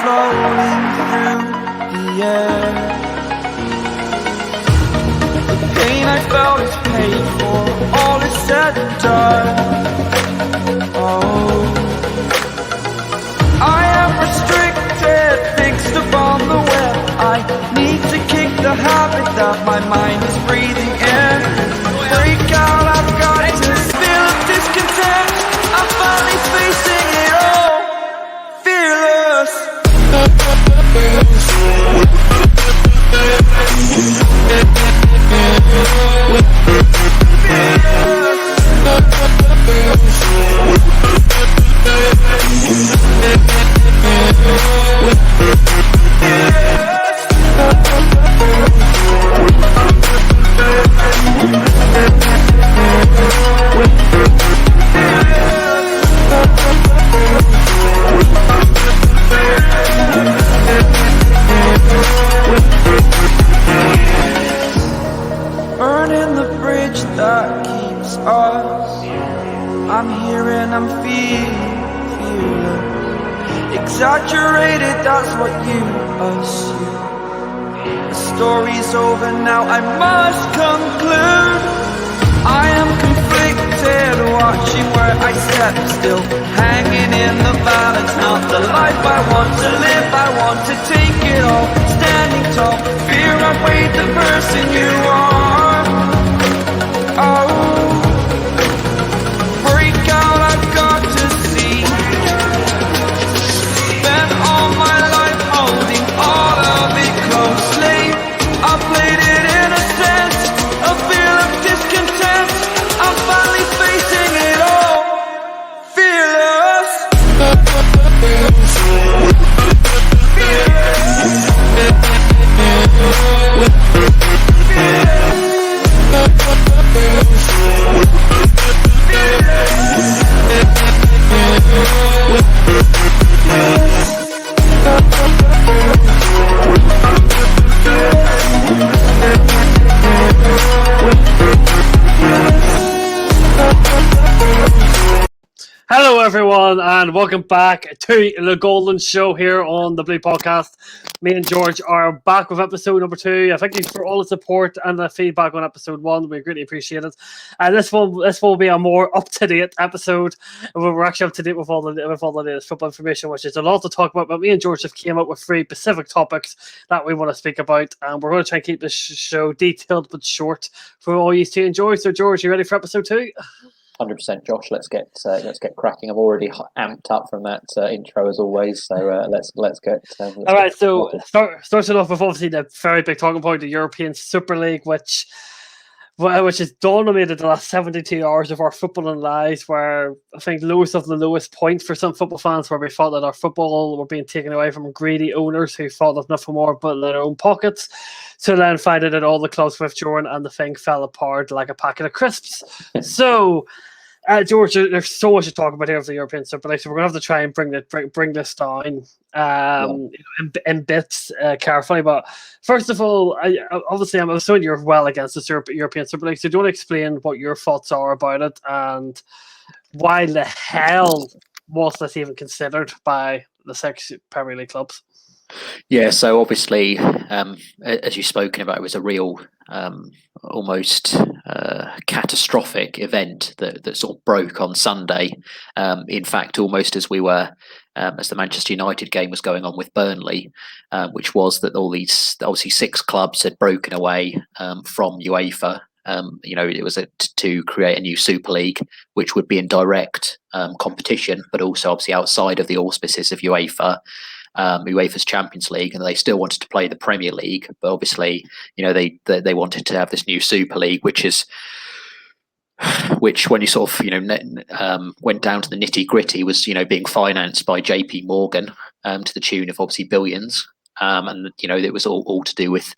flowing through the air. The pain I felt is paid for, all is said and done. Oh, I am restricted, fixed upon the web. I need to kick the habit that my mind is breathing in. Break out, I've got to feel discontent. I'm finally facing it all, fearless. Burning the bridge that keeps us. I'm here and I'm feeling exaggerated, that's what you assume. The story's over now, I must conclude. I am conflicted, watching where I step still, hanging in the balance. Not the life I want to live, I want to take it all. Standing tall, fear I've weighed the person you are. Oh, break out, I've got to see. Spent all my life holding all of it closely. I played it innocent, a feel of discontent. I'm finally facing it all, fearless. Hello everyone and welcome back to the Golden Show here on the Blue Podcast. Me and George are back with episode number 2. Thank you for all the support and the feedback on episode 1. We greatly appreciate it. And this will be a more up-to-date episode. We're actually up to date with all the latest football information, which is a lot to talk about. But me and George have came up with 3 specific topics that we want to speak about, and we're going to try and keep this show detailed but short for all you to enjoy. So, George, you ready for episode 2? 100%, Josh. Let's get cracking. I've already amped up from that intro as always. So let's get. All right. So starting off with obviously the very big talking point, the European Super League, which has dominated the last 72 hours of our footballing lives. Where I think lowest of the lowest point for some football fans, where we thought that our football were being taken away from greedy owners who thought of nothing more but their own pockets. So then finding that all the clubs withdrew and the thing fell apart like a packet of crisps. So, George, there's so much to talk about here of the European Super League, so we're going to have to try and bring this down in bits carefully. But first of all, I'm assuming you're well against the European Super League, so do you want to explain what your thoughts are about it and why the hell was this even considered by the 6 Premier League clubs? Yeah, so obviously, as you've spoken about, it was a real, almost catastrophic event that sort of broke on Sunday. In fact, almost as we were, as the Manchester United game was going on with Burnley, which was that all these, obviously 6 clubs had broken away from UEFA. It was to create a new Super League, which would be in direct competition, but also obviously outside of the auspices of UEFA's Champions League, and they still wanted to play the Premier League, but obviously, they wanted to have this new Super League, which when you sort of went down to the nitty gritty was being financed by JP Morgan to the tune of obviously billions, and it was all to do with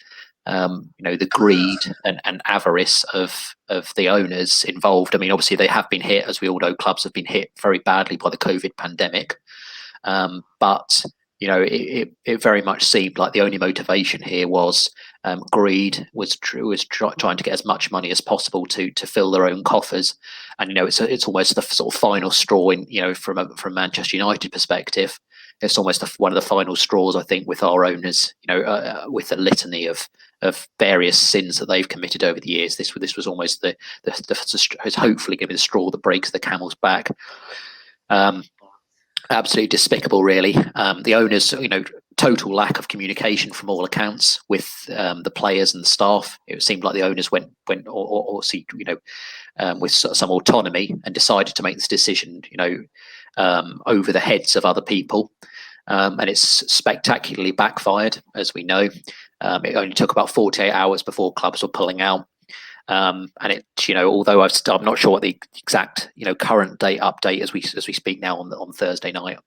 the greed and avarice of the owners involved. I mean, obviously they have been hit, as we all know, clubs have been hit very badly by the COVID pandemic, but it very much seemed like the only motivation here was greed, was trying to get as much money as possible to fill their own coffers. And it's almost the sort of final straw in from Manchester United perspective. it's almost one of the final straws, I think, with our owners. With a litany of various sins that they've committed over the years. This was almost is hopefully going to be the straw that breaks the camel's back. Absolutely despicable, really. The owners, total lack of communication from all accounts with the players and the staff. It seemed like the owners went with some autonomy and decided to make this decision, over the heads of other people. And it's spectacularly backfired, as we know. It only took about 48 hours before clubs were pulling out. And it, although I'm not sure what the exact, current date update as we speak now on Thursday night.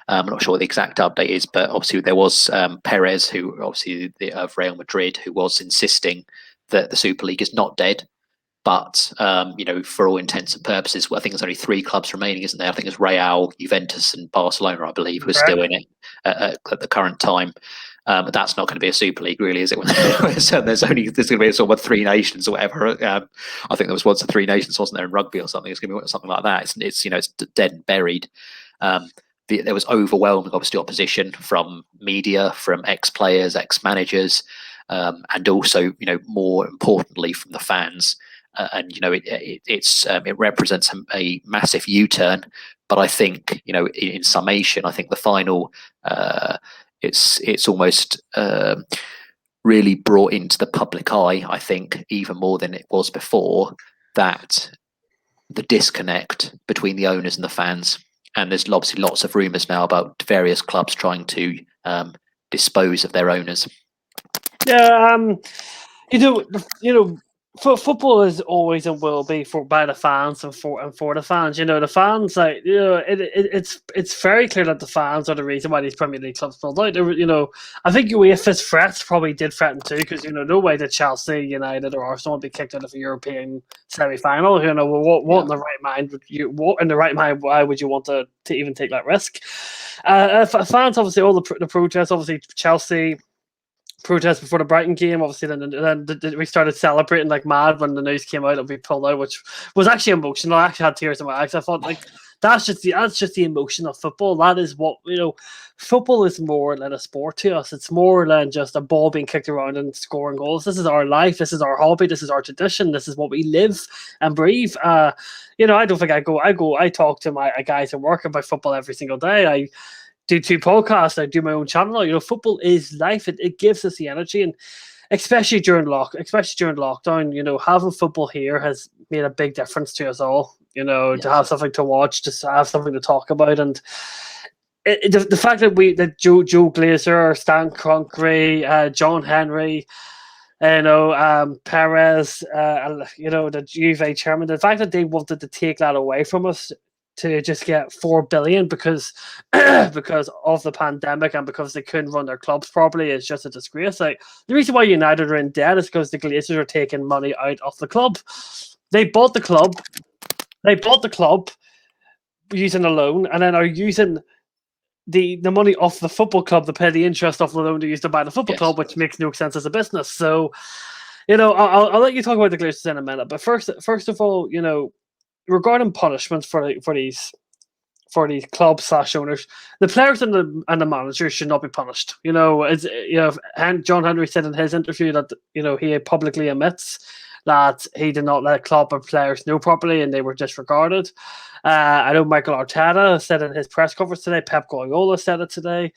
I'm not sure what the exact update is, but obviously there was Perez, who obviously of Real Madrid, who was insisting that the Super League is not dead. But for all intents and purposes, I think there's only 3 clubs remaining, isn't there? I think it's Real, Juventus, and Barcelona, I believe, who are still in it at the current time. That's not going to be a Super League, really, is it? So there's going to be sort of 3 nations or whatever. I think there was once a 3 nations, wasn't there, in rugby or something? It's going to be something like that. It's dead and buried. There was overwhelming, obviously, opposition from media, from ex-players, ex-managers, and also, more importantly, from the fans. And it represents a massive U-turn. But I think, in summation, I think the final. It's almost really brought into the public eye, I think, even more than it was before, that the disconnect between the owners and the fans. And there's obviously lots of rumours now about various clubs trying to dispose of their owners. Yeah, football is always and will be by the fans and for the fans. The fans, it's very clear that the fans are the reason why these Premier League clubs pulled out. I think UEFA's threats probably did threaten too, because no way that Chelsea, United, or Arsenal would be kicked out of a European semi-final. What in the right mind would you? What in the right mind? Why would you want to even take that risk? Fans, obviously, all the protests. Obviously, Chelsea protest before the Brighton game. Obviously, then we started celebrating like mad when the news came out that we pulled out, which was actually emotional. I actually had tears in my eyes. I thought, like, that's just the emotion of football. That is what football is more than a sport to us. It's more than just a ball being kicked around and scoring goals. This is our life. This is our hobby. This is our tradition. This is what we live and breathe. I don't think I talk to my guys at work about football every single day. I do 2 podcasts. I do my own channel. Football is life. It gives us the energy, and especially during lockdown. Having football here has made a big difference to us all. Yes. To have something to watch, to have something to talk about, and the fact that Joe Glazer, Stan Kroenke, John Henry, Perez, the Juve chairman, the fact that they wanted to take that away from us, to just get 4 billion because of the pandemic and because they couldn't run their clubs properly is just a disgrace. Like, the reason why United are in debt is because the Glazers are taking money out of the club. They bought the club using a loan, and then are using the money off the football club to pay the interest off the loan to use to buy the football club, which makes no sense as a business. So, I'll let you talk about the Glazers in a minute. But first of all, regarding punishments for these clubs / owners, the players and the managers should not be punished. And John Henry said in his interview that he publicly admits that he did not let club or players know properly and they were disregarded. I know Michael Arteta said in his press conference today. Pep Guardiola said it today.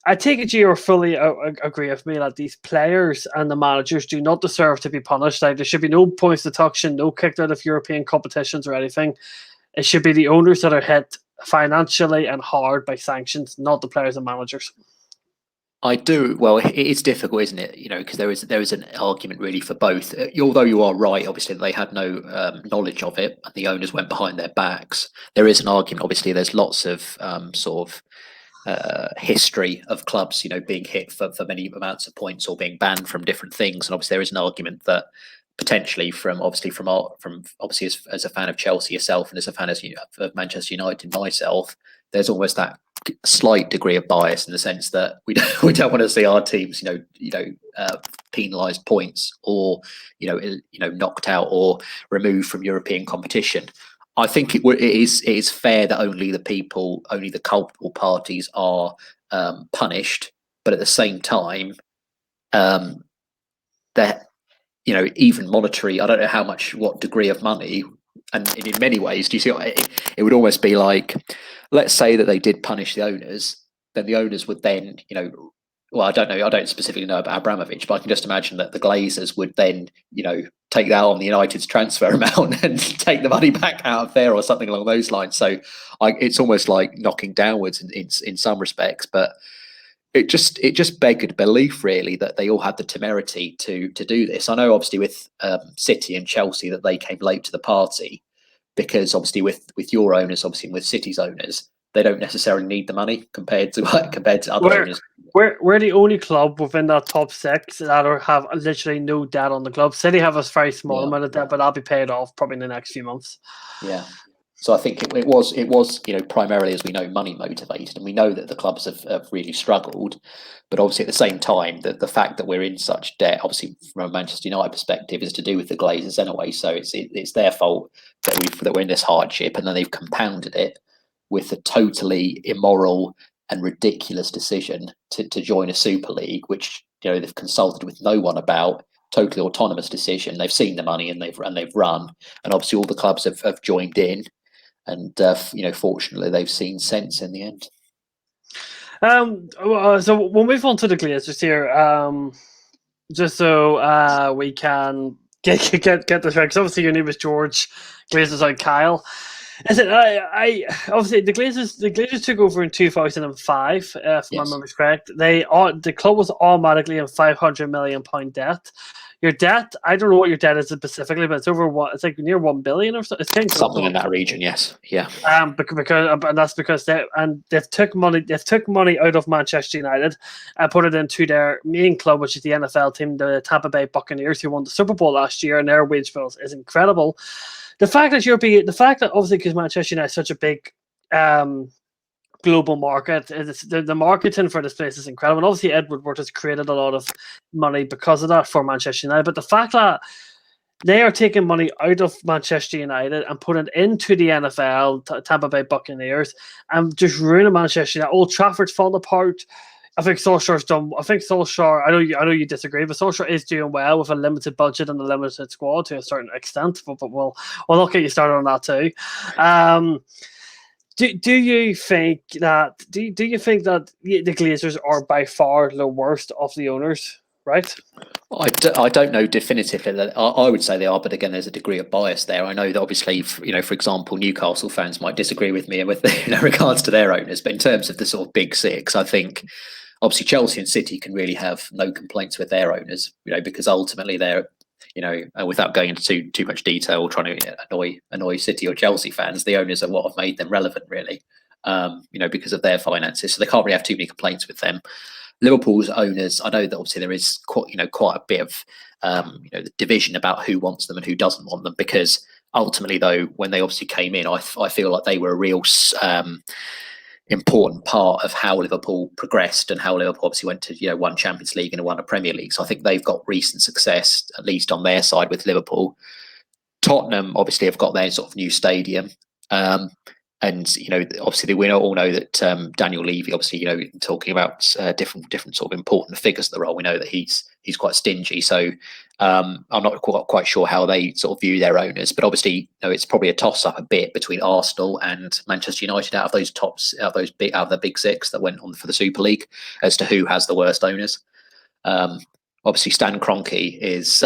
I take it you fully agree with me that these players and the managers do not deserve to be punished. Like, there should be no points deduction, no kicked out of European competitions or anything. It should be the owners that are hit financially and hard by sanctions, not the players and managers. I do. Well, it's difficult, isn't it? Because there is an argument really for both. Although you are right, obviously they had no knowledge of it, and the owners went behind their backs. There is an argument. Obviously, there's lots of history of clubs, being hit for many amounts of points or being banned from different things. And obviously there is an argument that potentially from as a fan of Chelsea yourself and as a fan of Manchester United myself, there's almost that slight degree of bias in the sense that we don't want to see our teams, penalised points or knocked out or removed from European competition. I think it is fair that only the culpable parties are punished, but at the same time, that even monetary. I don't know what degree of money, and in many ways, do you see? It would almost be like, let's say that they did punish the owners, then the owners would then, well, I don't know. I don't specifically know about Abramovich, but I can just imagine that the Glazers would then, take that on the United's transfer amount and take the money back out of there or something along those lines. So it's almost like knocking downwards in some respects, but it just begged belief really that they all had the temerity to do this. I know obviously with City and Chelsea that they came late to the party because obviously with your owners, obviously with City's owners, they don't necessarily need the money compared to other owners. We're the only club within that top six that have literally no debt on the club. City have a very small amount of debt, but that'll be paid off probably in the next few months. Yeah. So I think it was primarily, as we know, money motivated, and we know that the clubs have really struggled. But obviously, at the same time, the fact that we're in such debt, obviously from a Manchester United perspective, is to do with the Glazers anyway. So it's their fault that we're in this hardship, and then they've compounded it with a totally immoral and ridiculous decision to join a Super League, which they've consulted with no one about. Totally autonomous decision. They've seen the money and they've run, and obviously all the clubs have joined in. And fortunately, they've seen sense in the end. So we'll move on to the Glazers here, just so we can get this right. Because obviously your name is George, Glazers out Kyle. I obviously the Glazers took over in 2005, if my memory's correct. The club was automatically in £500 million debt. Your debt, I don't know what your debt is specifically, but it's over it's like near 1 billion or so. It's something in that region, yes, yeah. Because and that's because they've took money out of Manchester United and put it into their main club, which is the NFL team, the Tampa Bay Buccaneers, who won the Super Bowl last year, and their wage bills is incredible. The fact that obviously because Manchester United is such a big global market, the marketing for this place is incredible. And obviously Ed Woodward has created a lot of money because of that for Manchester United. But the fact that they are taking money out of Manchester United and putting it into the NFL, Tampa Bay Buccaneers, and just ruining Manchester United. Old Trafford's falling apart. I think Solskjaer's done. I think Solskjaer. I know you disagree, but Solskjaer is doing well with a limited budget and a limited squad to a certain extent. But we'll not get you started on that too. Do you think that the Glazers are by far the worst of the owners? Right. I don't know definitively that I would say they are, but again, there's a degree of bias there. I know that obviously, for example, Newcastle fans might disagree with me with regards to their owners, but in terms of the sort of big six, I think obviously Chelsea and City can really have no complaints with their owners, because ultimately they're, without going into too much detail or trying to annoy City or Chelsea fans, the owners are what have made them relevant, really, because of their finances. So they can't really have too many complaints with them. Liverpool's owners, I know that obviously there is quite a bit of the division about who wants them and who doesn't want them, because ultimately, though, when they obviously came in, I feel like they were a real important part of how Liverpool progressed and how Liverpool obviously went to won Champions League and won a Premier League. So I think they've got recent success, at least on their side with Liverpool. Tottenham obviously have got their sort of new stadium. And obviously we all know that Daniel Levy, obviously talking about different sort of important figures of the role. We know that he's quite stingy, so I'm not quite sure how they sort of view their owners. But obviously, it's probably a toss up a bit between Arsenal and Manchester United out of the big six that went on for the Super League as to who has the worst owners. Obviously, Stan Kroenke is,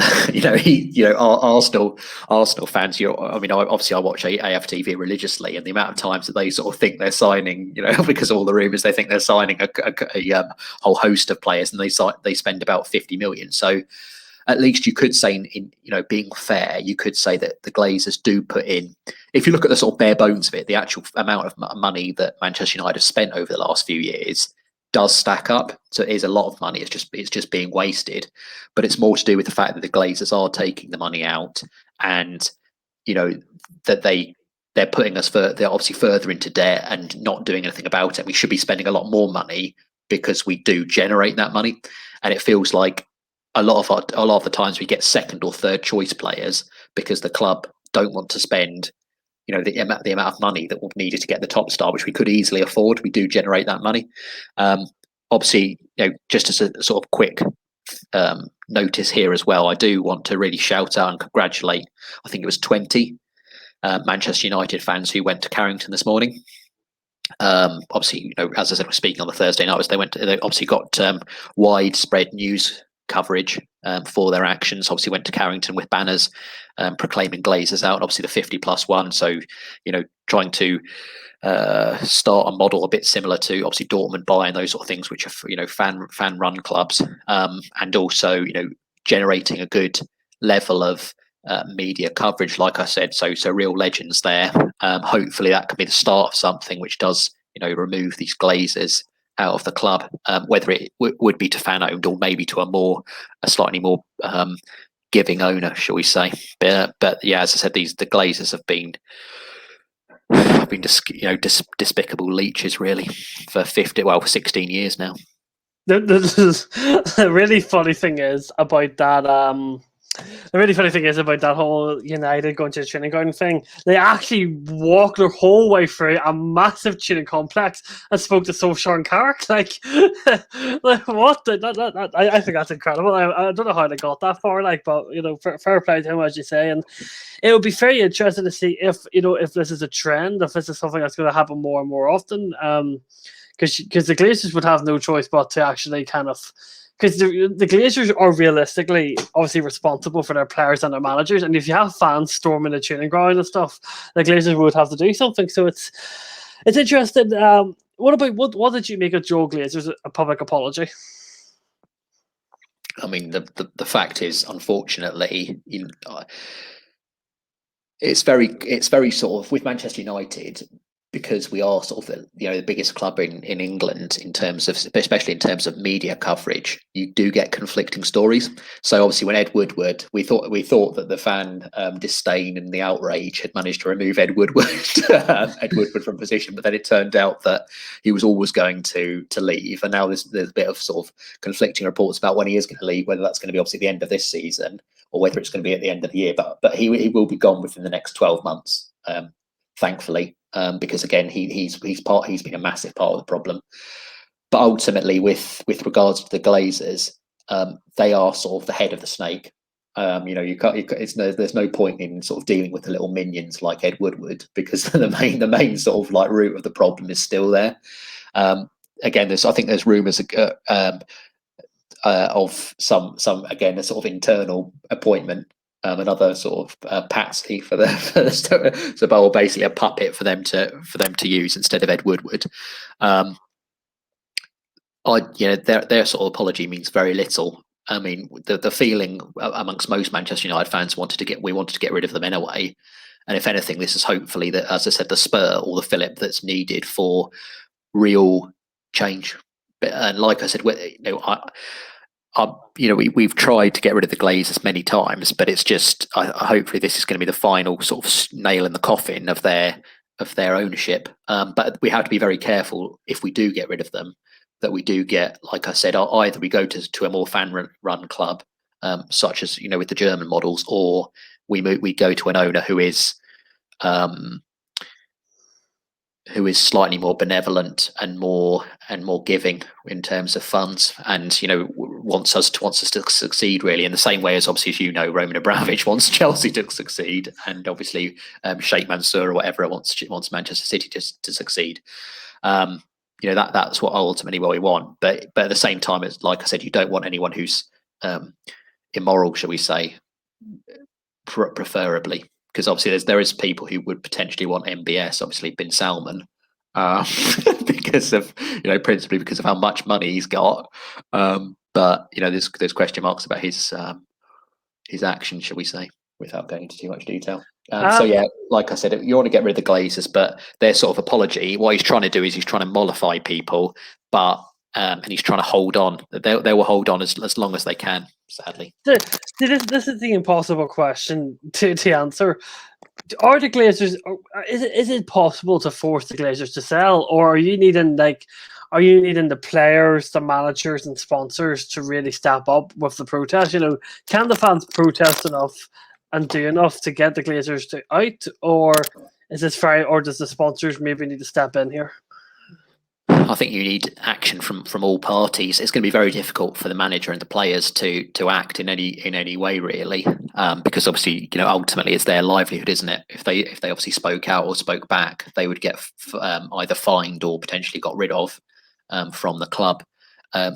Arsenal fans. Obviously, I watch AFTV religiously, and the amount of times that they sort of think they're signing, because of all the rumours, they think they're signing a whole host of players, and they spend about 50 million. So, at least you could say, in being fair, you could say that the Glazers do put in. If you look at the sort of bare bones of it, the actual amount of money that Manchester United have spent over the last few years does stack up. So it is a lot of money. It's just being wasted. But it's more to do with the fact that the Glazers are taking the money out, and that they're putting us they're obviously further into debt and not doing anything about it. We should be spending a lot more money because we do generate that money, and it feels like a lot of the times we get second or third choice players because the club don't want to spend the amount of money that will be needed to get the top star, which we could easily afford. We do generate that money. Obviously, just as a sort of quick notice here as well, I do want to really shout out and congratulate, I think it was 20 Manchester United fans who went to Carrington this morning. Obviously, as I said, we're speaking on the Thursday night. They obviously got widespread news coverage for their actions. Obviously, went to Carrington with banners proclaiming Glazers out. Obviously, the 50+1. So, trying to start a model a bit similar to obviously Dortmund, Bayern, those sort of things, which are fan run clubs, and also generating a good level of media coverage, like I said. So real legends there. Hopefully that can be the start of something which does remove these Glazers out of the club, whether it would be to fan owned or maybe to a slightly more giving owner, shall we say. But yeah, as I said, the Glazers have been despicable leeches really for 16 years now. The really funny thing is about that. The really funny thing is about that whole United going to the training ground thing. They actually walked their whole way through a massive training complex and spoke to Solskjaer and Carrick. Like what? I think that's incredible. I don't know how they got that far. But fair play to him, as you say. And it would be very interesting to see if this is a trend, if this is something that's going to happen more and more often. Because the Glazers would have no choice but to actually kind of. Because the Glazers are realistically obviously responsible for their players and their managers, and if you have fans storming the training ground and stuff, the Glazers would have to do something. So it's interesting. What did you make of Joe Glazer's public apology? I mean, the fact is, unfortunately, it's very sort of with Manchester United, because we are sort of the biggest club in England especially in terms of media coverage. You do get conflicting stories. So obviously, when Ed Woodward, we thought that the fan disdain and the outrage had managed to remove Ed Woodward from position, but then it turned out that he was always going to leave, and now there's a bit of sort of conflicting reports about when he is going to leave, whether that's going to be obviously the end of this season or whether it's going to be at the end of the year. But he will be gone within the next 12 months, thankfully. Because again, he's been a massive part of the problem. But ultimately, with regards to the Glazers, they are sort of the head of the snake. There's no point in sort of dealing with the little minions like Ed Woodward, because the main sort of like root of the problem is still there. Again, I think there's rumours of some again a sort of internal appointment. Another sort of patsy for so basically a puppet for them to use instead of Ed Woodward. Their sort of apology means very little. I mean, the feeling amongst most Manchester United fans wanted to get rid of them anyway. And if anything, this is hopefully that, as I said, the spur or the fillip that's needed for real change. And like I said, we've tried to get rid of the Glazers many times, but it's just hopefully this is going to be the final sort of nail in the coffin of their ownership. But we have to be very careful if we do get rid of them, that we do get, like I said, either we go to a more fan run club, such as with the German models, or we go to an owner who is slightly more benevolent and more giving in terms of funds, and wants us to succeed really, in the same way as obviously Roman Abramovich wants Chelsea to succeed, and obviously Sheikh Mansour or whatever wants Manchester City to succeed. That's what ultimately what we want, but at the same time, it's like I said, you don't want anyone who's immoral, shall we say, preferably. Because obviously there is people who would potentially want MBS, obviously Bin Salman, because of principally because of how much money he's got. But there's question marks about his action, shall we say, without going into too much detail. So yeah, like I said, you want to get rid of the Glazers, but their sort of apology, what he's trying to do is he's trying to mollify people, but and he's trying to hold on. They will hold on as long as they can, sadly. This is the impossible question to answer. Are the Glazers? Is it possible to force the Glazers to sell, or are you needing the players, the managers, and sponsors to really step up with the protest? Can the fans protest enough and do enough to get the Glazers out, or Is this very, or does the sponsors maybe need to step in here? I think you need action from all parties. It's going to be very difficult for the manager and the players to act in any way, really, because obviously, ultimately it's their livelihood, isn't it? If they obviously spoke out or spoke back, they would get either fined or potentially got rid of from the club.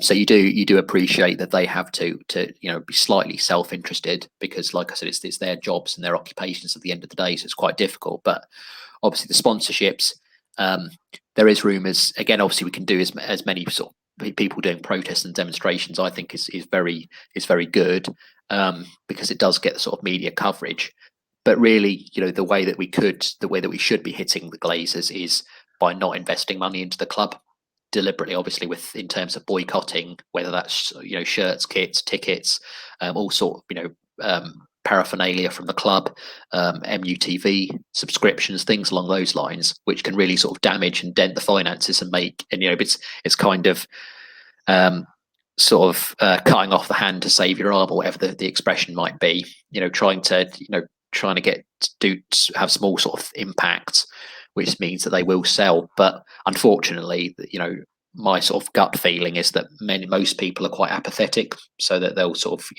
So you do appreciate that they have to be slightly self-interested, because, like I said, it's their jobs and their occupations at the end of the day, so it's quite difficult. But obviously the sponsorships. There is rumours again. Obviously, we can do as many sort of people doing protests and demonstrations. I think is very good, because it does get the sort of media coverage. But really, the way that we should be hitting the Glazers is by not investing money into the club deliberately. Obviously, in terms of boycotting, whether that's shirts, kits, tickets, all sort of paraphernalia from the club, MUTV subscriptions, things along those lines, which can really sort of damage and dent the finances and it's kind of cutting off the hand to save your arm, or whatever the expression might be. Trying to have small sort of impacts, which means that they will sell. But unfortunately, my sort of gut feeling is that most people are quite apathetic, so that they'll sort of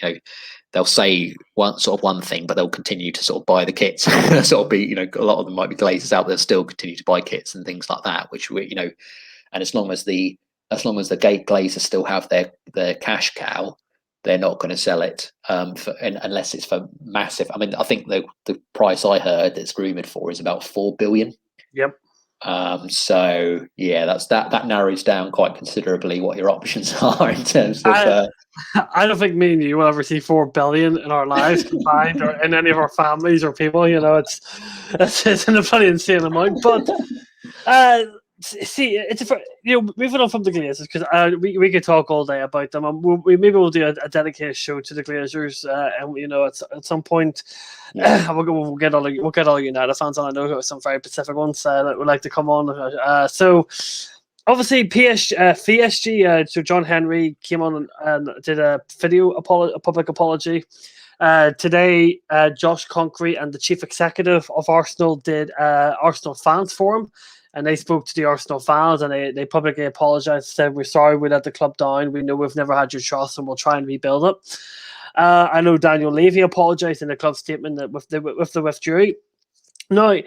they'll say one thing, but they'll continue to sort of buy the kits. Sort of be a lot of them might be Glazers out there still continue to buy kits and things like that, which and as long as the gate Glazers still have their cash cow, they're not going to sell it unless it's for massive. I mean, I think the price I heard that's rumoured for is about 4 billion. Yep. So yeah, that narrows down quite considerably what your options are in terms of. I don't think me and you will ever see 4 billion in our lives combined, or in any of our families or people. It's an pretty insane amount. But see, it's moving on from the Glazers, because we could talk all day about them. Maybe we'll do a dedicated show to the Glazers, and at some point, we'll get all United fans on. I know some very specific ones that would like to come on. So obviously PSG. So John Henry came on and did a public apology. Today, Josh Concrete and the chief executive of Arsenal did Arsenal fans forum. And they spoke to the Arsenal fans, and they publicly apologised, said, "We're sorry we let the club down. We know we've never had your trust, and we'll try and rebuild it." I know Daniel Levy apologised in the club statement that with the withdrew. Now,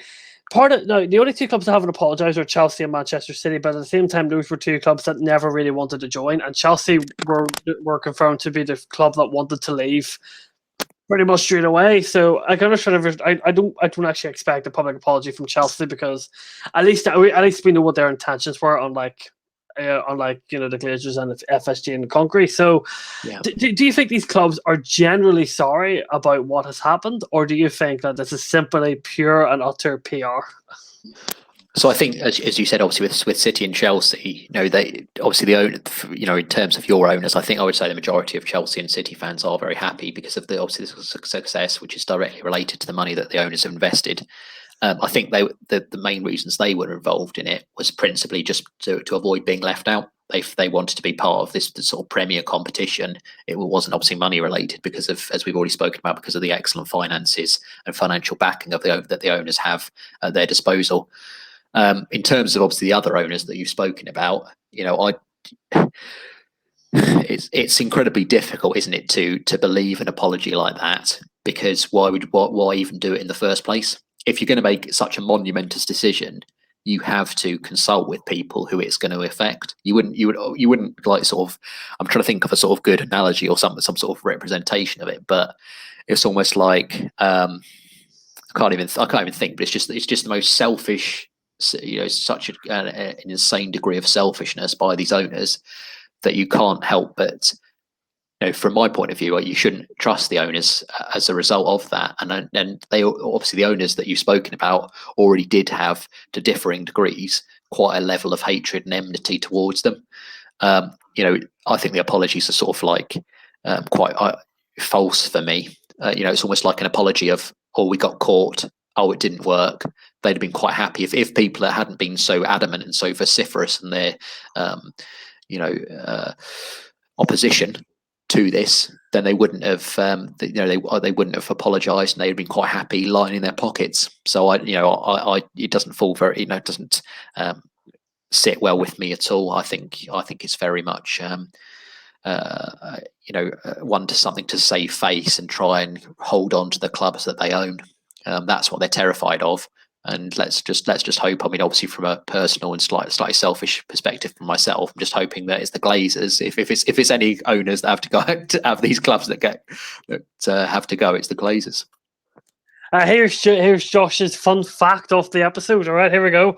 the only two clubs that haven't apologised are Chelsea and Manchester City, but at the same time, those were two clubs that never really wanted to join, and Chelsea were confirmed to be the club that wanted to leave pretty much straight away. So I don't actually expect a public apology from Chelsea, because at least we know what their intentions were, unlike the Glazers and the FSG and the Concrete. So Yeah. Do you think these clubs are generally sorry about what has happened, or do you think that this is simply pure and utter PR? So I think, as you said, obviously with City and Chelsea, they obviously the owner, in terms of your owners, I think I would say the majority of Chelsea and City fans are very happy because of the success, which is directly related to the money that the owners have invested. I think the main reasons they were involved in it was principally just to avoid being left out. They wanted to be part of this sort of premier competition. It wasn't obviously money related, because of, as we've already spoken about, because of the excellent finances and financial backing that the owners have at their disposal. In terms of obviously the other owners that you've spoken about, it's incredibly difficult, isn't it, to believe an apology like that? Because why even do it in the first place? If you're going to make such a monumentous decision, you have to consult with people who it's going to affect. You wouldn't like sort of. I'm trying to think of a sort of good analogy or some sort of representation of it, but it's almost like I can't even think. But it's just the most selfish. Such an insane degree of selfishness by these owners that you can't help but, from my point of view, you shouldn't trust the owners as a result of that. And they obviously, the owners that you've spoken about already did have, to differing degrees, quite a level of hatred and enmity towards them. I think the apologies are sort of like quite false for me. It's almost like an apology of, "Oh, we got caught. Oh, it didn't work." They'd have been quite happy if people hadn't been so adamant and so vociferous in their opposition. to this, then they wouldn't have, they wouldn't have apologised, and they'd been quite happy lying in their pockets. So it doesn't fall very, it doesn't sit well with me at all. I think it's very much, want something to save face and try and hold on to the clubs that they own. That's what they're terrified of. And let's just hope. I mean, obviously, from a personal and slightly selfish perspective for myself, I'm just hoping that it's the Glazers. If it's any owners that have to go to have these clubs that have to go, it's the Glazers. Here's Josh's fun fact of the episode. All right, here we go.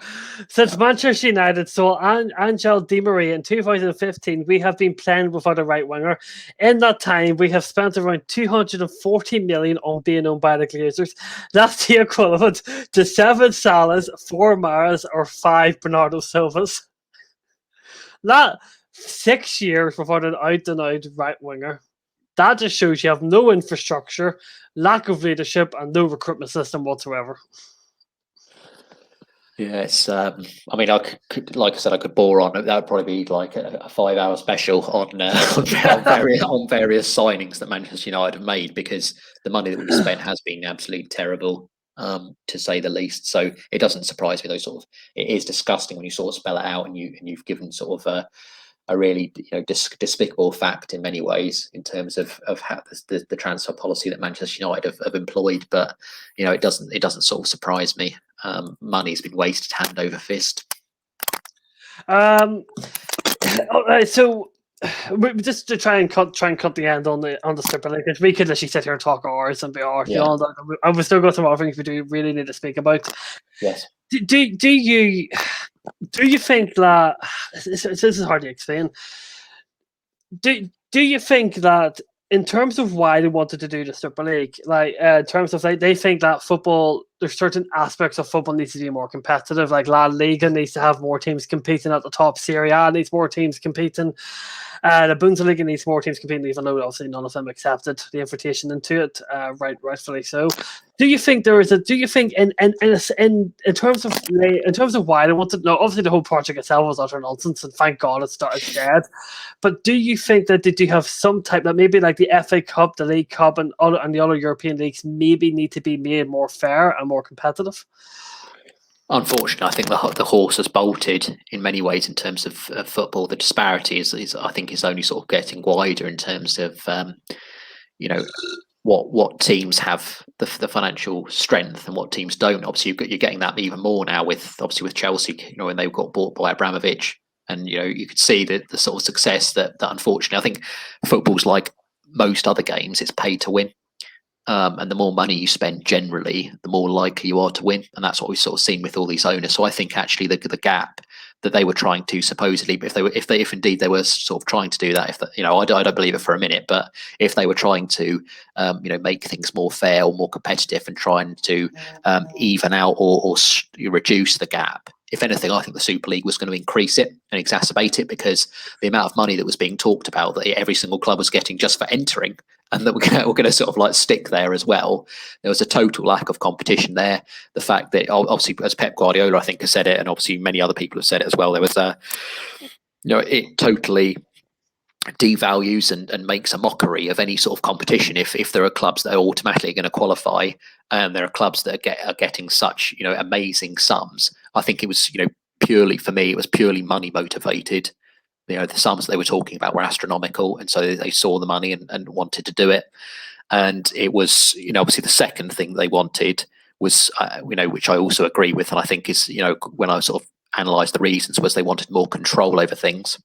Since Manchester United sold Angel Di Maria in 2015, we have been playing without a right winger. In that time, we have spent around 240 million on being owned by the Glazers. That's the equivalent to 7 Salahs, 4 Maras, or 5 Bernardo Silvas. That 6 years without an out-and-out right winger. That just shows you have no infrastructure, lack of leadership, and no recruitment system whatsoever. Yes, I mean, like I said, I could bore on. That would probably be like a 5-hour special on various signings that Manchester United have made, because the money that we've spent has been absolutely terrible, to say the least. So it doesn't surprise me. It is disgusting when you sort of spell it out, and you've given sort of a really despicable fact in many ways in terms of how the transfer policy that Manchester United have employed. But it doesn't sort of surprise me. Money's been wasted hand over fist. So just to try and cut the end on the Super League, because we could literally sit here and talk hours and be arty all that. I will still go through other things we do really need to speak about. Yes. Do you think that this is hard to explain? Do you think that in terms of why they wanted to do the Super League, like in terms of they think that football, there's certain aspects of football needs to be more competitive, like La Liga needs to have more teams competing at the top, Serie A needs more teams competing, the Bundesliga needs more teams competing, even though obviously none of them accepted the invitation into it, rightfully so. Do you think in terms of why they wanted? No, obviously the whole project itself was utter nonsense, and thank God it started dead. But do you think that did you have some type that maybe like the FA Cup, the League Cup, and the other European leagues maybe need to be made more fair and more competitive? Unfortunately, I think the horse has bolted in many ways in terms of football. The disparity is I think is only sort of getting wider in terms of what teams have the financial strength and what teams don't. Obviously, you're getting that even more now with Chelsea. When they got bought by Abramovich, and you could see the sort of success that unfortunately, I think football's like most other games, it's paid to win. And the more money you spend, generally, the more likely you are to win, and that's what we've sort of seen with all these owners. So I think actually the gap that they were trying to supposedly, if indeed they were sort of trying to do that, I don't believe it for a minute, but if they were trying to, make things more fair or more competitive and trying to even out or reduce the gap. If anything, I think the Super League was going to increase it and exacerbate it, because the amount of money that was being talked about that every single club was getting just for entering, and that we're going to sort of like stick there as well. There was a total lack of competition there. The fact that obviously, as Pep Guardiola, I think, has said it, and obviously many other people have said it as well, there was it totally devalues and makes a mockery of any sort of competition if there are clubs that are automatically going to qualify, and there are clubs that are getting such amazing sums. I think it was purely, for me, it was purely money motivated. The sums that they were talking about were astronomical, and so they saw the money and wanted to do it. And it was obviously the second thing they wanted was which I also agree with, and I think is when I sort of analysed the reasons, was they wanted more control over things.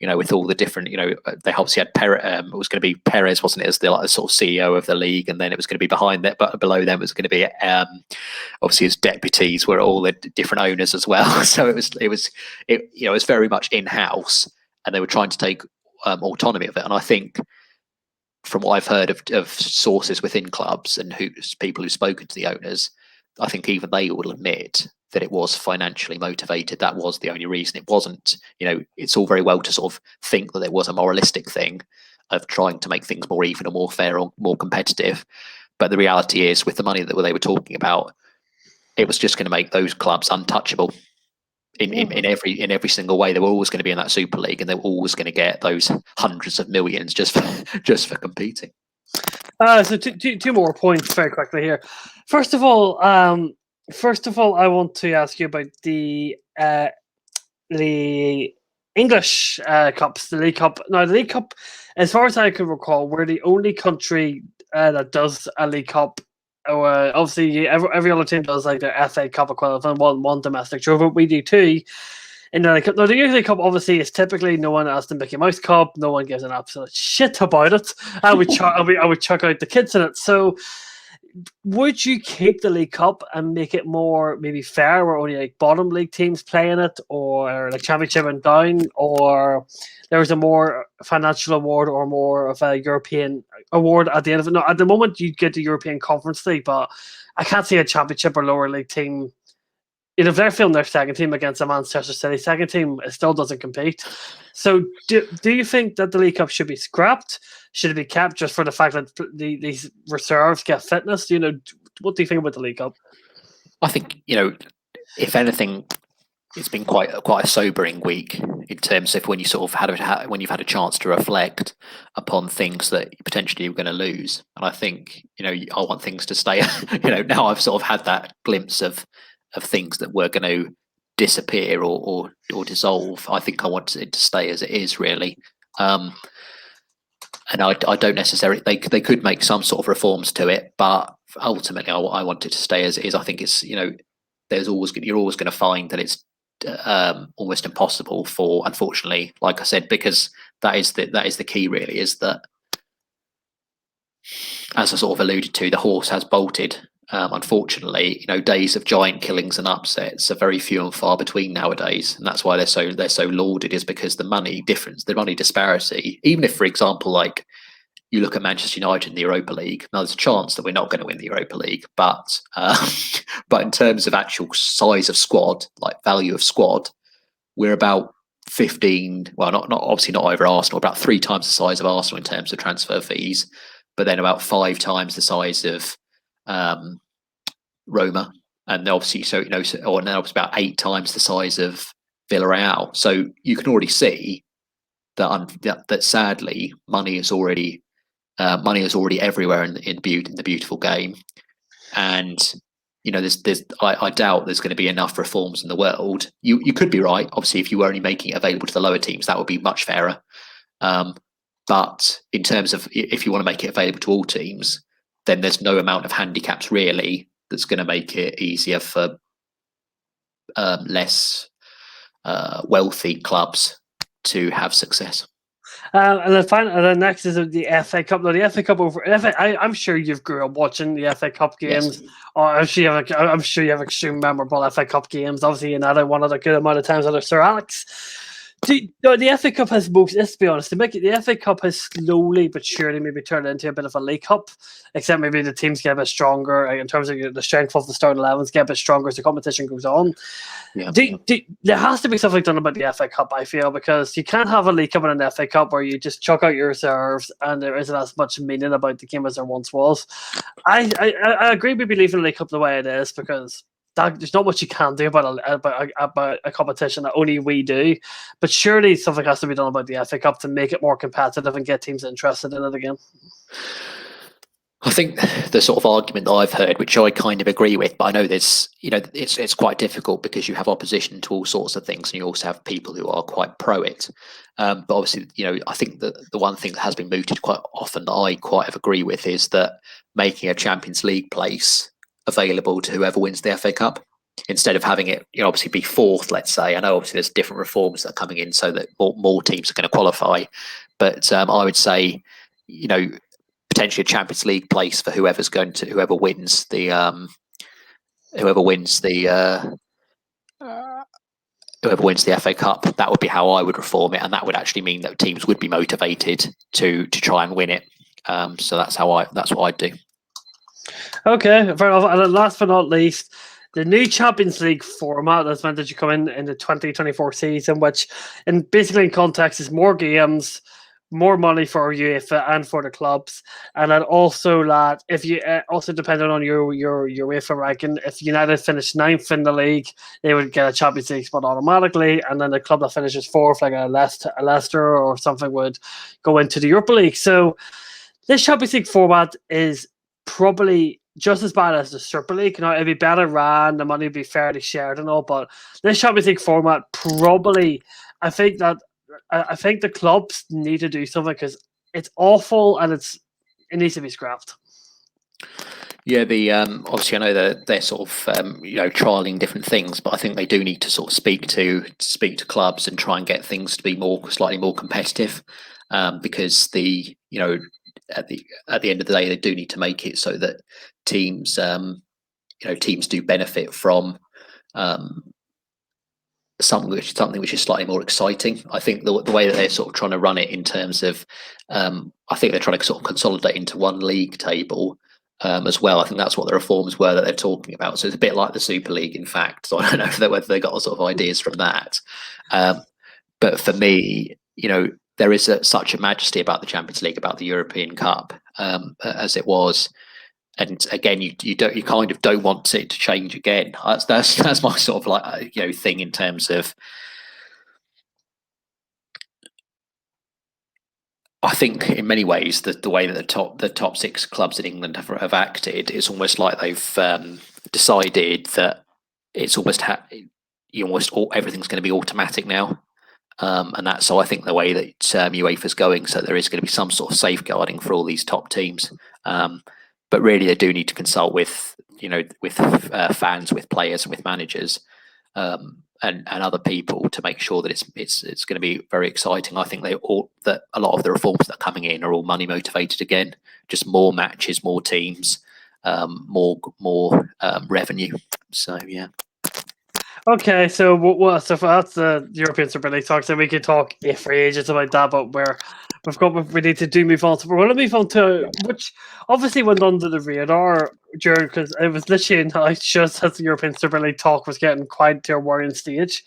With all the different, they obviously had it was going to be Perez, wasn't it, as the sort of CEO of the league, and then it was going to be behind that, but below them was going to be obviously his deputies were all the different owners as well. So it was very much in house, and they were trying to take autonomy of it. And I think, from what I've heard of sources within clubs and people who've spoken to the owners, I think even they will admit that it was financially motivated. That was the only reason. It wasn't, it's all very well to sort of think that it was a moralistic thing of trying to make things more even or more fair or more competitive. But the reality is, with the money that they were talking about, it was just going to make those clubs untouchable. in every single way. They were always going to be in that Super League, and they were always going to get those hundreds of millions just for competing. So two more points very quickly here. First of all, I want to ask you about the English cups, the League Cup. Now, the League Cup, as far as I can recall, we're the only country that does a League Cup. Obviously, every other team does like their FA Cup equivalent, one domestic trophy. We do too. In the League Cup. Now, the League Cup obviously is typically known as the Mickey Mouse Cup. No one gives an absolute shit about it. I would chuck out the kids in it. So, would you keep the League Cup and make it more maybe fair, where only like bottom league teams play in it, or like Championship and down, or there's a more financial award or more of a European award at the end of it? No, at the moment you get the European Conference League, but I can't see a Championship or lower league team. If they're filming their second team against a Manchester City second team, it still doesn't compete. So, do you think that the League Cup should be scrapped? Should it be kept just for the fact that these reserves get fitness? What do you think about the League Cup? I think if anything, it's been quite a sobering week in terms of when you sort of when you've had a chance to reflect upon things that potentially you're going to lose. And I think I want things to stay. Now I've sort of had that glimpse of things that were going to disappear or dissolve. I think I want it to stay as it is, really. And I don't necessarily. They could make some sort of reforms to it, but ultimately, I want it to stay as it is. I think it's you're always going to find that it's almost impossible for, unfortunately, like I said, because that is the key. Really, is that, as I sort of alluded to, the horse has bolted. Unfortunately, days of giant killings and upsets are very few and far between nowadays, and that's why they're so lauded. Is because the money difference, the money disparity. Even if, for example, like you look at Manchester United in the Europa League, now there's a chance that we're not going to win the Europa League, but in terms of actual size of squad, like value of squad, we're about 15. Well, not obviously not over Arsenal, about 3 times the size of Arsenal in terms of transfer fees, but then about 5 times the size of Roma, and obviously or now it's about 8 times the size of Villarreal. So you can already see that sadly money is already everywhere in the beautiful game, and I doubt there's going to be enough reforms in the world. You could be right. Obviously, if you were only making it available to the lower teams, that would be much fairer. But in terms of if you want to make it available to all teams, then there's no amount of handicaps really that's going to make it easier for less wealthy clubs to have success. And then next is the FA Cup. Now, the FA Cup I'm sure you've grew up watching the FA Cup games. Yes. I'm sure you have extreme memorable FA Cup games. Obviously, another one of the good amount of times under Sir Alex. The FA Cup has let's be honest, the FA Cup has slowly but surely maybe turned into a bit of a League Cup, except maybe the teams get a bit stronger in terms of the strength of the starting 11s get a bit stronger as the competition goes on. Yeah. There has to be something done about the FA Cup, I feel, because you can't have a League Cup and an FA Cup where you just chuck out your reserves and there isn't as much meaning about the game as there once was. I agree with leaving the League Cup the way it is, because there's not much you can do about a competition that only we do. But surely something has to be done about the FA Cup to make it more competitive and get teams interested in it again. I think the sort of argument that I've heard, which I kind of agree with, but I know there's, it's quite difficult because you have opposition to all sorts of things, and you also have people who are quite pro it. But obviously, I think that the one thing that has been mooted quite often that I quite agree with is that making a Champions League place available to whoever wins the FA Cup, instead of having it obviously be 4th, let's say. I know obviously there's different reforms that are coming in so that more teams are going to qualify, but I would say potentially a Champions League place for whoever wins the FA Cup. That would be how I would reform it, and that would actually mean that teams would be motivated to try and win it. So that's what I'd do. Okay, fair enough. And then last but not least, the new Champions League format that's meant to come in the 2024 season, which basically in context is more games more money for UEFA and for the clubs, and then also that if you also depending on your UEFA ranking, if United finish ninth in the league, they would get a Champions League spot automatically, and then the club that finishes fourth, like a Leicester or something, would go into the Europa League. So this Champions League format is probably just as bad as the Super League. You know, it'd be better ran, the money would be fairly shared and all, but this Champions League format probably, I think that I think the clubs need to do something because it's awful and it needs to be scrapped. Yeah, the obviously I know that they're sort of trialing different things, but I think they do need to sort of speak to clubs and try and get things to be slightly more competitive, because at the end of the day they do need to make it so that teams teams do benefit from something which is slightly more exciting. I think the way that they're sort of trying to run it in terms of I think they're trying to sort of consolidate into one league table. As well, I think that's what the reforms were that they're talking about. So it's a bit like the Super League, in fact. So I don't know whether they got sort of ideas from that. But for me, there is such a majesty about the Champions League, about the European Cup, as it was. And again, you kind of don't want it to change again. That's my sort of like thing in terms of. I think in many ways the way that the top six clubs in England have acted, it's almost like they've decided that it's almost everything's going to be automatic now, and that's so I think the way that UEFA's going, so there is going to be some sort of safeguarding for all these top teams, but really they do need to consult with fans, with players, and with managers. And other people to make sure that it's going to be very exciting. I think that a lot of the reforms that are coming in are all money motivated again, just more matches, more teams, more revenue. So yeah. Okay, so so that's the European Super League talk. So we could talk for ages about that, but we need to move on. So we're going to move on to which obviously went under the radar during because it was literally night just as the European Super League talk was getting quite to a worrying stage,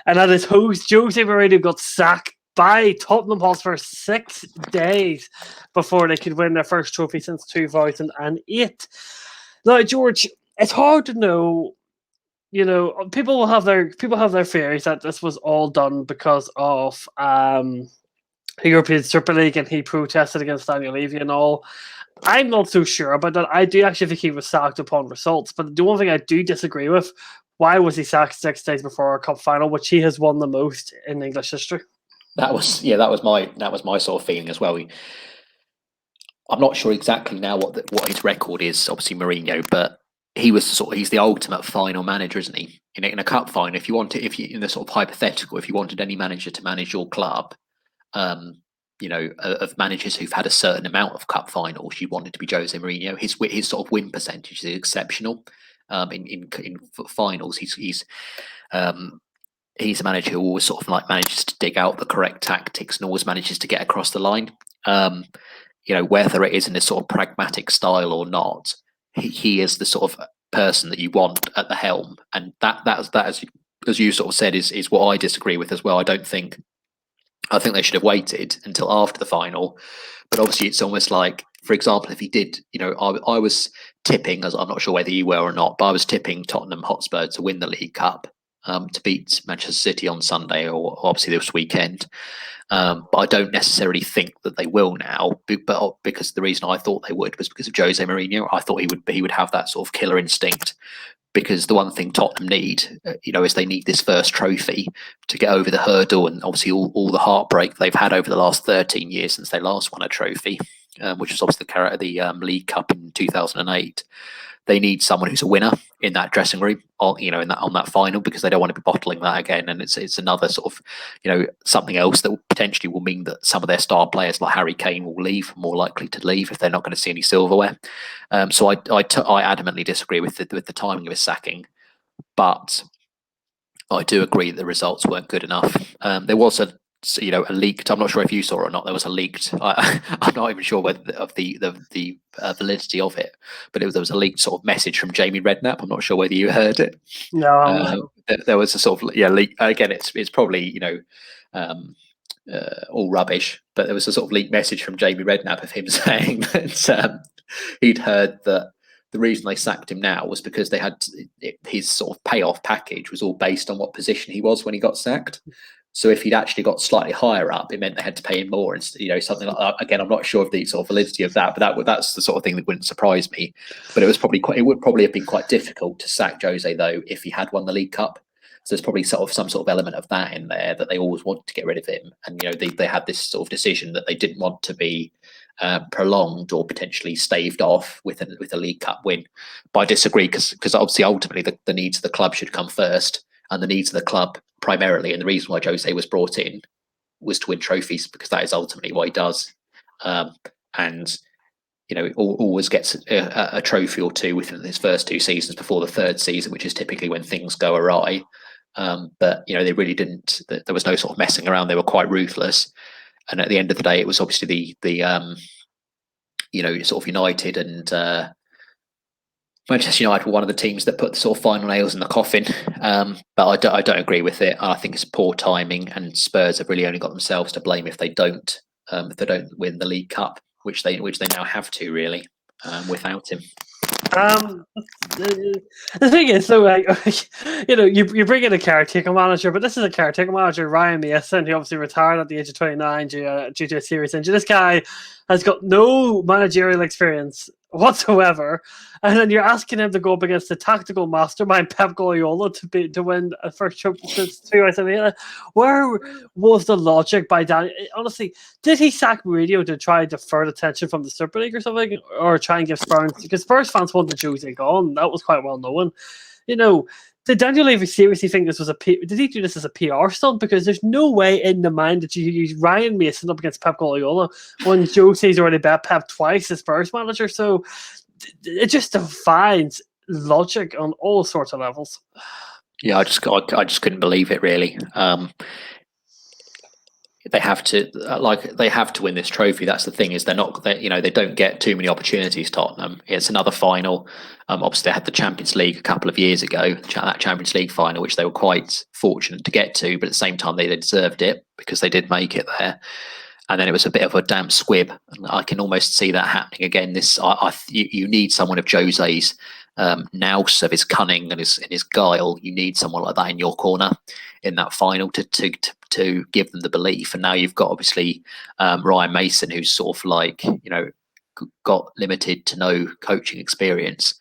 and that is host Jose Mourinho got sacked by Tottenham Hotspur 6 days before they could win their first trophy since 2008. Now, George, it's hard to know. People have their theories that this was all done because of the European Super League and he protested against Daniel Levy and all. I'm not so sure about that. I do actually think he was sacked upon results, but the one thing I do disagree with: why was he sacked 6 days before a cup final, which he has won the most in English history? That was my sort of feeling as well. I'm not sure exactly now what his record is. Obviously Mourinho, but he's the ultimate final manager, isn't he? In a cup final, if you in the sort of hypothetical, if you wanted any manager to manage your club, of managers who've had a certain amount of cup finals, you wanted to be Jose Mourinho. His sort of win percentage is exceptional. In finals, he's a manager who always sort of like manages to dig out the correct tactics and always manages to get across the line. Whether it is in a sort of pragmatic style or not, he is the sort of person that you want at the helm, and that as you sort of said is what I disagree with as well. I think they should have waited until after the final, but obviously it's almost like, for example, if he did, I was tipping, as I'm not sure whether you were or not, but I was tipping Tottenham Hotspur to win the League Cup, to beat Manchester City on Sunday or obviously this weekend. But I don't necessarily think that they will now, but because the reason I thought they would was because of Jose Mourinho. I thought he would have that sort of killer instinct, because the one thing Tottenham need, is they need this first trophy to get over the hurdle, and obviously all the heartbreak they've had over the last 13 years since they last won a trophy, which was obviously the League Cup in 2008. They need someone who's a winner in that dressing room, on that final, because they don't want to be bottling that again. And it's another sort of, something else that potentially will mean that some of their star players like Harry Kane will leave, more likely to leave if they're not going to see any silverware. So I adamantly disagree with the timing of his sacking, but I do agree that the results weren't good enough. There was a leaked. I'm not sure if you saw it or not. There was a leaked. I'm not even sure whether of the validity of it, but there was a leaked sort of message from Jamie Redknapp. I'm not sure whether you heard it. No. There was a sort of leak. Again, it's probably all rubbish. But there was a sort of leaked message from Jamie Redknapp of him saying that he'd heard that the reason they sacked him now was because they had his sort of payoff package was all based on what position he was when he got sacked. So if he'd actually got slightly higher up, it meant they had to pay him more, and something like that. Again, I'm not sure of the sort of validity of that, but that's the sort of thing that wouldn't surprise me. But it would probably have been quite difficult to sack Jose though if he had won the League Cup. So there's probably some sort of element of that in there, that they always wanted to get rid of him, and they had this sort of decision that they didn't want to be prolonged or potentially staved off with a League Cup win. But I disagree, because obviously ultimately the needs of the club should come first, and the needs of the club primarily, and the reason why Jose was brought in was to win trophies, because that is ultimately what he does. And always gets a trophy or two within his first 2 seasons before the third season, which is typically when things go awry. But they really didn't. There was no sort of messing around. They were quite ruthless. And at the end of the day, it was obviously the sort of United and Manchester United were one of the teams that put the sort of final nails in the coffin. But I don't agree with it. I think it's poor timing, and Spurs have really only got themselves to blame if they don't win the League Cup, which they now have to, really, without him. The thing is, though, you bring in a caretaker manager, but this is a caretaker manager, Ryan Mason, who obviously retired at the age of 29 due to a serious injury. This guy has got no managerial experience whatsoever, and then you're asking him to go up against the tactical mastermind Pep Guardiola to win a first trophy since 2008. Where was the logic by Danny? Honestly, did he sack Mourinho to try to divert attention from the Super League or something, or try and give Spurs, because Spurs fans wanted Jose gone? That was quite well known. Did Daniel Levy seriously think this was did he do this as a PR stunt? Because there's no way in the mind that you use Ryan Mason up against Pep Guardiola when Jose's already bet Pep twice as Spurs manager. So it just defies logic on all sorts of levels. Yeah, I just couldn't believe it, really. They have to win this trophy. That's the thing, is they don't get too many opportunities. Tottenham, it's another final. Obviously they had the Champions League a couple of years ago, that Champions League final, which they were quite fortunate to get to, but at the same time they deserved it because they did make it there. And then it was a bit of a damp squib. I can almost see that happening again. You need someone of Jose's nous, of his cunning and his guile. You need someone like that in your corner in that final to give them the belief. And now you've got obviously Ryan Mason, who's sort of got limited to no coaching experience.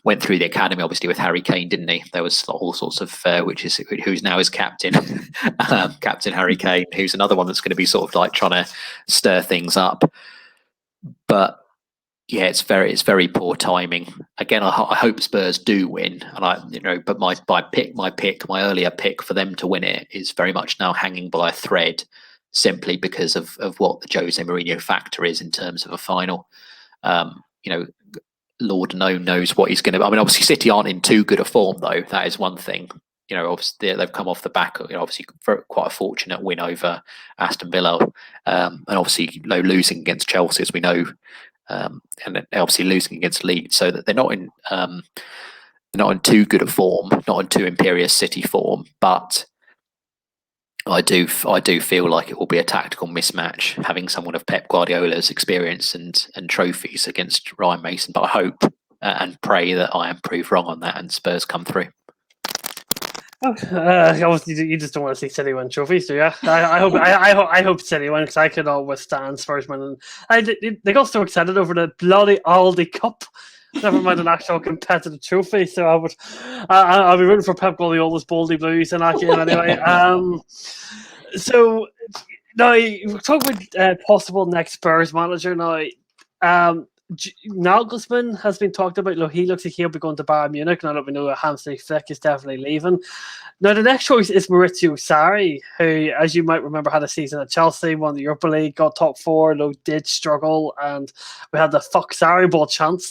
Went through the academy obviously with Harry Kane, didn't he? There was all sorts of who's now his captain, Captain Harry Kane, who's another one that's going to be sort of trying to stir things up. But yeah, it's very poor timing. Again, I hope Spurs do win, and but my earlier pick for them to win it is very much now hanging by a thread, simply because of what the Jose Mourinho factor is in terms of a final. Lord knows what he's going to. I mean, obviously City aren't in too good a form, though. That is one thing. Obviously they've come off the back of, obviously quite a fortunate win over Aston Villa, and obviously losing against Chelsea, as we know, and obviously losing against Leeds, so that they're not in too good a form, not in too imperious City form. But I do feel like it will be a tactical mismatch, having someone of Pep Guardiola's experience and trophies against Ryan Mason. But I hope and pray that I am proved wrong on that and Spurs come through. Obviously, you just don't want to see City win trophies, do you? I hope City win, because I could all withstand Spurs winning. They got so excited over the bloody Aldi Cup. Never mind an actual competitive trophy. So I'll be rooting for Pep Guardiola's Baldy Blues in that game anyway. So now we're talking about possible next Spurs manager now. Nagelsmann has been talked about. He looks like he'll be going to Bayern Munich. Now that we know Hansi Flick is definitely leaving. Now the next choice is Maurizio Sarri, who, as you might remember, had a season at Chelsea, won the Europa League, got top 4, though did struggle, and we had the fuck Sarri ball chance.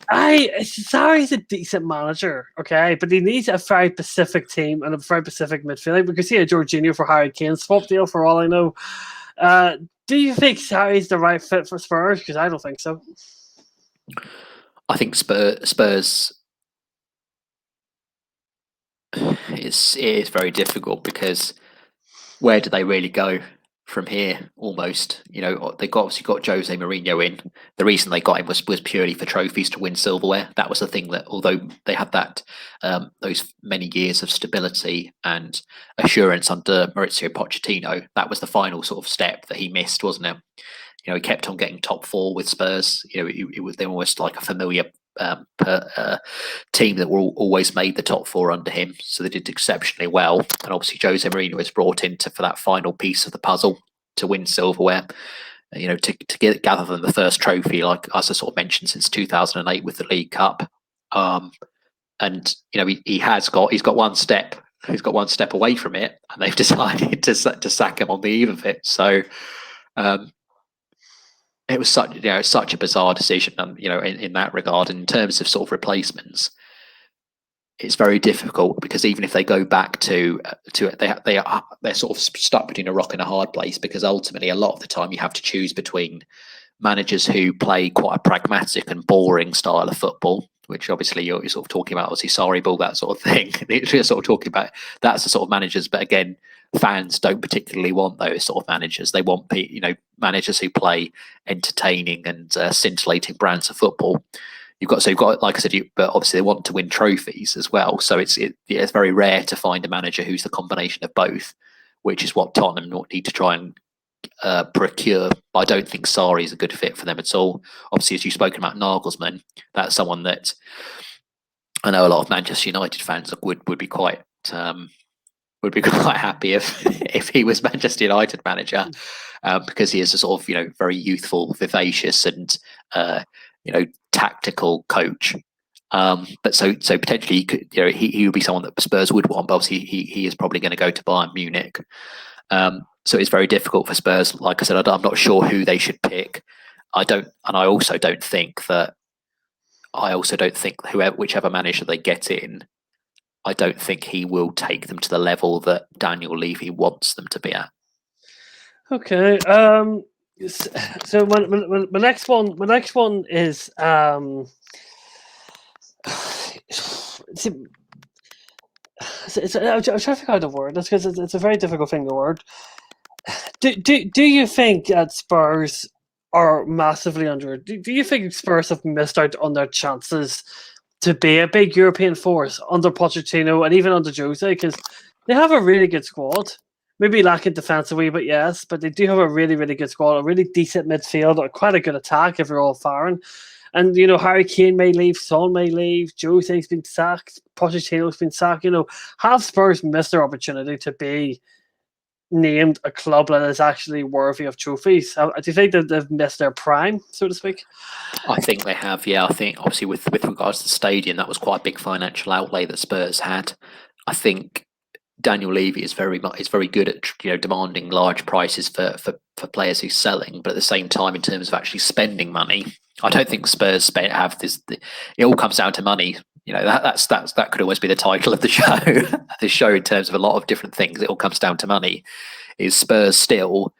Sarri's a decent manager, okay, but he needs a very specific team and a very specific midfield. We could see a Jorginho for Harry Kane swap deal, for all I know. Do you think Sarri's the right fit for Spurs? Because I don't think so. I think Spurs it is very difficult, because where do they really go from here? Almost, they obviously got Jose Mourinho in. The reason they got him was purely for trophies, to win silverware. That was the thing, that although they had that those many years of stability and assurance under Maurizio Pochettino, that was the final sort of step that he missed, wasn't it? He kept on getting top four with Spurs. It was, they were almost like a familiar team that were always made the top four under him. So they did exceptionally well. And obviously Jose Mourinho was brought in for that final piece of the puzzle to win silverware. To gather them the first trophy, like as I sort of mentioned, since 2008 with the League Cup. And he's got one step. He's got one step away from it, and they've decided to sack him on the eve of it. So. It was such a bizarre decision, in that regard. In terms of sort of replacements, it's very difficult, because even if they go back to they're sort of stuck between a rock and a hard place, because ultimately a lot of the time you have to choose between managers who play quite a pragmatic and boring style of football, which obviously you're sort of talking about, obviously Sarri ball, that sort of thing. You're sort of talking about that's the sort of managers, but again, fans don't particularly want those sort of managers. They want managers who play entertaining and scintillating brands of football. You've got, like I said, but obviously they want to win trophies as well. So it's very rare to find a manager who's the combination of both, which is what Tottenham need to try and procure. But I don't think Sarri is a good fit for them at all. Obviously, as you've spoken about Nagelsmann, that's someone that I know a lot of Manchester United fans would be quite happy if he was Manchester United manager, because he is a sort of very youthful, vivacious, and tactical coach. But so potentially he would be someone that Spurs would want. But obviously he is probably going to go to Bayern Munich. So it's very difficult for Spurs. Like I said, I'm not sure who they should pick. I also don't think whichever manager they get in, I don't think he will take them to the level that Daniel Levy wants them to be at. Okay. So my next one is I'm trying to figure out the word. That's because it's a very difficult thing. The word. Do you think that Spurs are massively under? Do you think Spurs have missed out on their chances to be a big European force under Pochettino and even under Jose? Because they have a really good squad. Maybe lacking defensively, but yes, but they do have a really, really good squad, a really decent midfield, or quite a good attack if you're all firing. And, Harry Kane may leave, Son may leave, Jose's been sacked, Pochettino's been sacked. Have Spurs missed their opportunity to be named a club that is actually worthy of trophies? Do you think that they've missed their prime, so to speak? I think they have, yeah. I think obviously with regards to the stadium, that was quite a big financial outlay that Spurs had. I think Daniel Levy is very good at demanding large prices for players he's selling, but at the same time, in terms of actually spending money, I don't think Spurs have this. It all comes down to money. That could always be the title of the show. The show, in terms of a lot of different things, it all comes down to money. Is Spurs still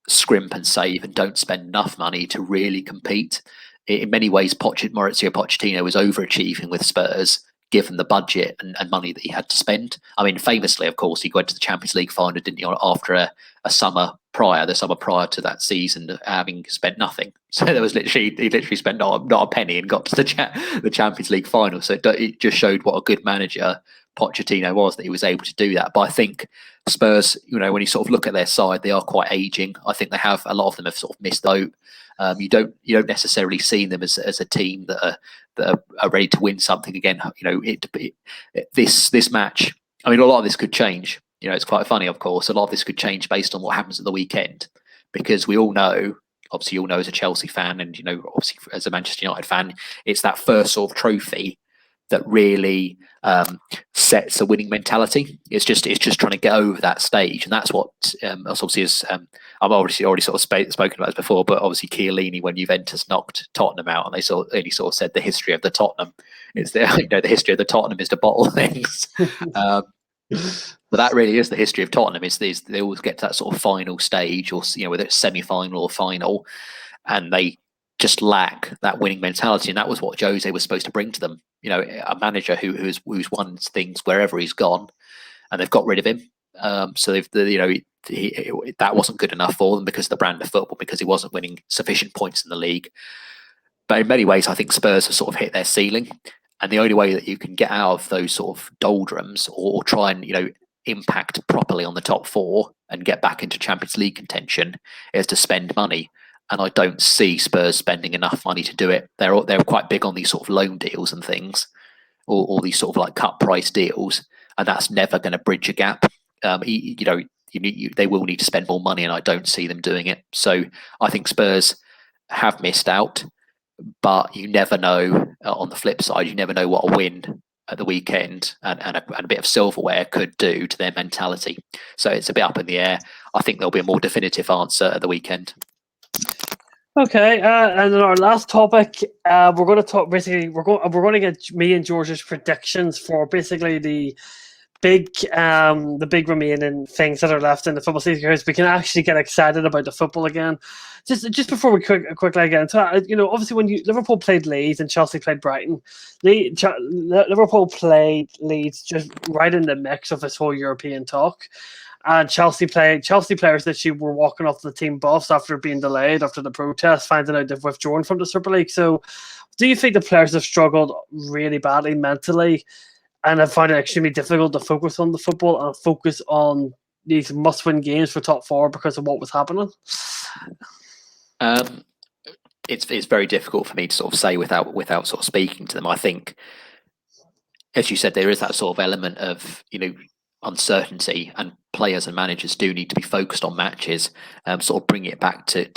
scrimp and save and don't spend enough money to really compete? In many ways, Maurizio Pochettino was overachieving with Spurs, given the budget and money that he had to spend. I mean, famously, of course, he went to the Champions League final, didn't he, after the summer prior to that season, having spent nothing. So he literally spent not a penny and got to the Champions League final. So it just showed what a good manager Pochettino was, that he was able to do that. But I think Spurs, when you sort of look at their side, they are quite aging. I think a lot of them have sort of missed hope. You don't necessarily see them as a team that are ready to win something again. This match. I mean, a lot of this could change. It's quite funny, of course. A lot of this could change based on what happens at the weekend, because we all know. Obviously, you all know as a Chelsea fan, and obviously as a Manchester United fan, it's that first sort of trophy that really sets a winning mentality. It's just trying to get over that stage, and that's what obviously is. I've already sort of spoken about this before, but obviously Chiellini, when Juventus knocked Tottenham out, and they only sort of said the history of the Tottenham is the history of the Tottenham is to bottle things. But that really is the history of Tottenham. They always get to that sort of final stage, or whether it's semi-final or final, and they just lack that winning mentality, and that was what Jose was supposed to bring to them. a manager who's won things wherever he's gone, and they've got rid of him. So that wasn't good enough for them because of the brand of football, because he wasn't winning sufficient points in the league. But in many ways, I think Spurs have sort of hit their ceiling, and the only way that you can get out of those sort of doldrums or try and impact properly on the top four and get back into Champions League contention is to spend money. And I don't see Spurs spending enough money to do it. They're quite big on these sort of loan deals and things, or these sort of like cut price deals, and that's never going to bridge a gap. They will need to spend more money, and I don't see them doing it. So I think Spurs have missed out, but you never know. On the flip side, you never know what a win at the weekend and a bit of silverware could do to their mentality. So it's a bit up in the air. I think there'll be a more definitive answer at the weekend. Okay, and then our last topic, we're going to talk. Basically, we're going to get me and George's predictions for basically the big remaining things that are left in the football season, because we can actually get excited about the football again. Just before we quickly get into it, obviously when Liverpool played Leeds and Chelsea played Brighton, Liverpool played Leeds just right in the mix of this whole European talk. And Chelsea players that were walking off the team bus after being delayed after the protest, finding out they've withdrawn from the Super League. So, do you think the players have struggled really badly mentally and have found it extremely difficult to focus on the football and focus on these must-win games for top four because of what was happening? It's very difficult for me to sort of say without sort of speaking to them. I think, as you said, there is that sort of element of uncertainty, and players and managers do need to be focused on matches. Sort of bring it back to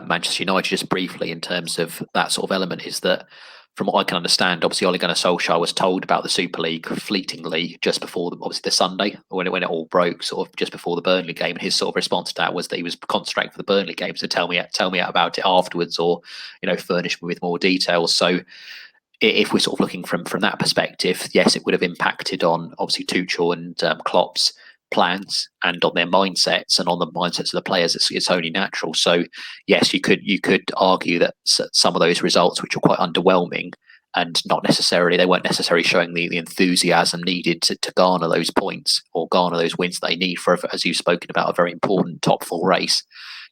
Manchester United just briefly in terms of that sort of element, is that from what I can understand, obviously Ole Gunnar Solskjaer was told about the Super League fleetingly just before the Sunday when it all broke, sort of just before the Burnley game, and his sort of response to that was that he was concentrating for the Burnley game, so tell me about it afterwards, or furnish me with more details. So if we're sort of looking from that perspective, yes, it would have impacted on obviously Tuchel and Klopp's plans and on their mindsets and on the mindsets of the players. It's only natural. So yes, you could argue that some of those results, which are quite underwhelming and they weren't necessarily showing the enthusiasm needed to garner those points or garner those wins they need for, as you've spoken about, a very important top four race.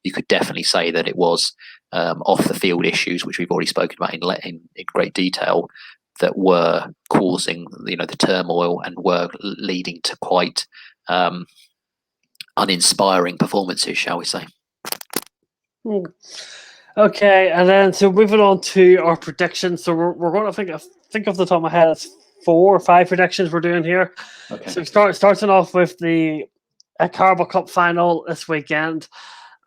You could definitely say that it was off the field issues, which we've already spoken about in great detail, that were causing the turmoil and were leading to quite uninspiring performances, shall we say. Okay, and then so moving on to our predictions. So we're going to think off the top of my head, it's 4 or 5 predictions we're doing here. Okay. So starting off with the Carabao Cup final this weekend.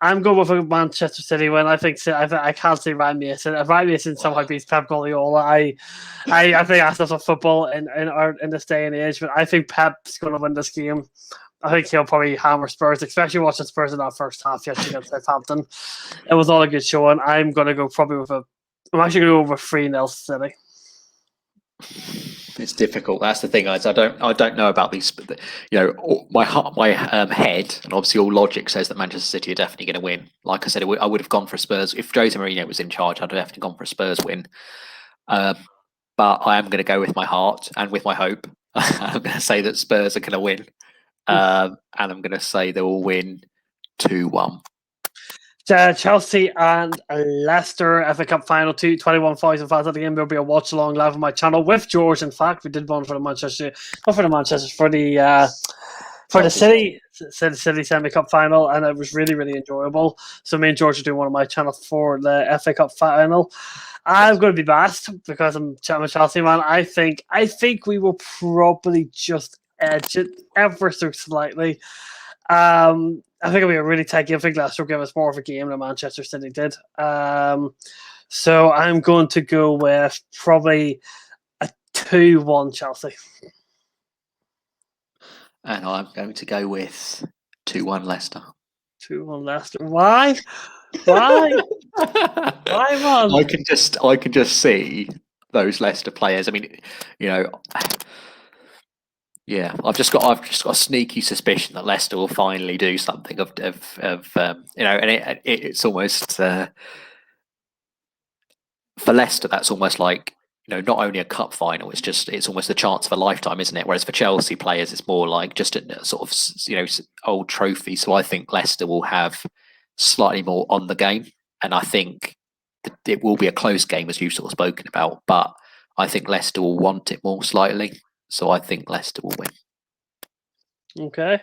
I'm going with a Manchester City win. I can't see Ryan Mason. If Ryan Mason somehow beats Pep Guardiola, I think that's just a football in this day and age. But I think Pep's going to win this game. I think he'll probably hammer Spurs, especially watching Spurs in that first half yesterday against Southampton. It was all a good show, and I'm going to go probably I'm actually going to go with 3-0 City. It's difficult. That's the thing, guys. I don't know about these. My head, and obviously all logic says that Manchester City are definitely going to win. Like I said, I would have gone for a Spurs if Jose Mourinho was in charge. I'd have definitely gone for a Spurs win. But I am going to go with my heart and with my hope. I'm going to say that Spurs are going to win, and I'm going to say they will win 2-1. Chelsea and Leicester FA Cup final, 21,000 fans at the game. There'll be a watch along live on my channel with George. In fact, we did one for the City Semi Cup final, and it was really, really enjoyable. So me and George are doing one on my channel for the FA Cup final. I'm going to be biased because I'm a Chelsea man. I think we will probably just edge it ever so slightly. I think it'll be a really tight game. I think Leicester will give us more of a game than Manchester City did. So I'm going to go with probably a 2-1 Chelsea. And I'm going to go with 2-1 Leicester. 2-1 Leicester. Why? Why, man? I can just see those Leicester players. I mean, yeah, I've just got a sneaky suspicion that Leicester will finally do something and it's almost for Leicester. That's almost like not only a cup final, it's almost the chance of a lifetime, isn't it? Whereas for Chelsea players, it's more like just a sort of old trophy. So I think Leicester will have slightly more on the game, and I think it will be a close game, as you've sort of spoken about. But I think Leicester will want it more slightly, so I think Leicester will win. Okay.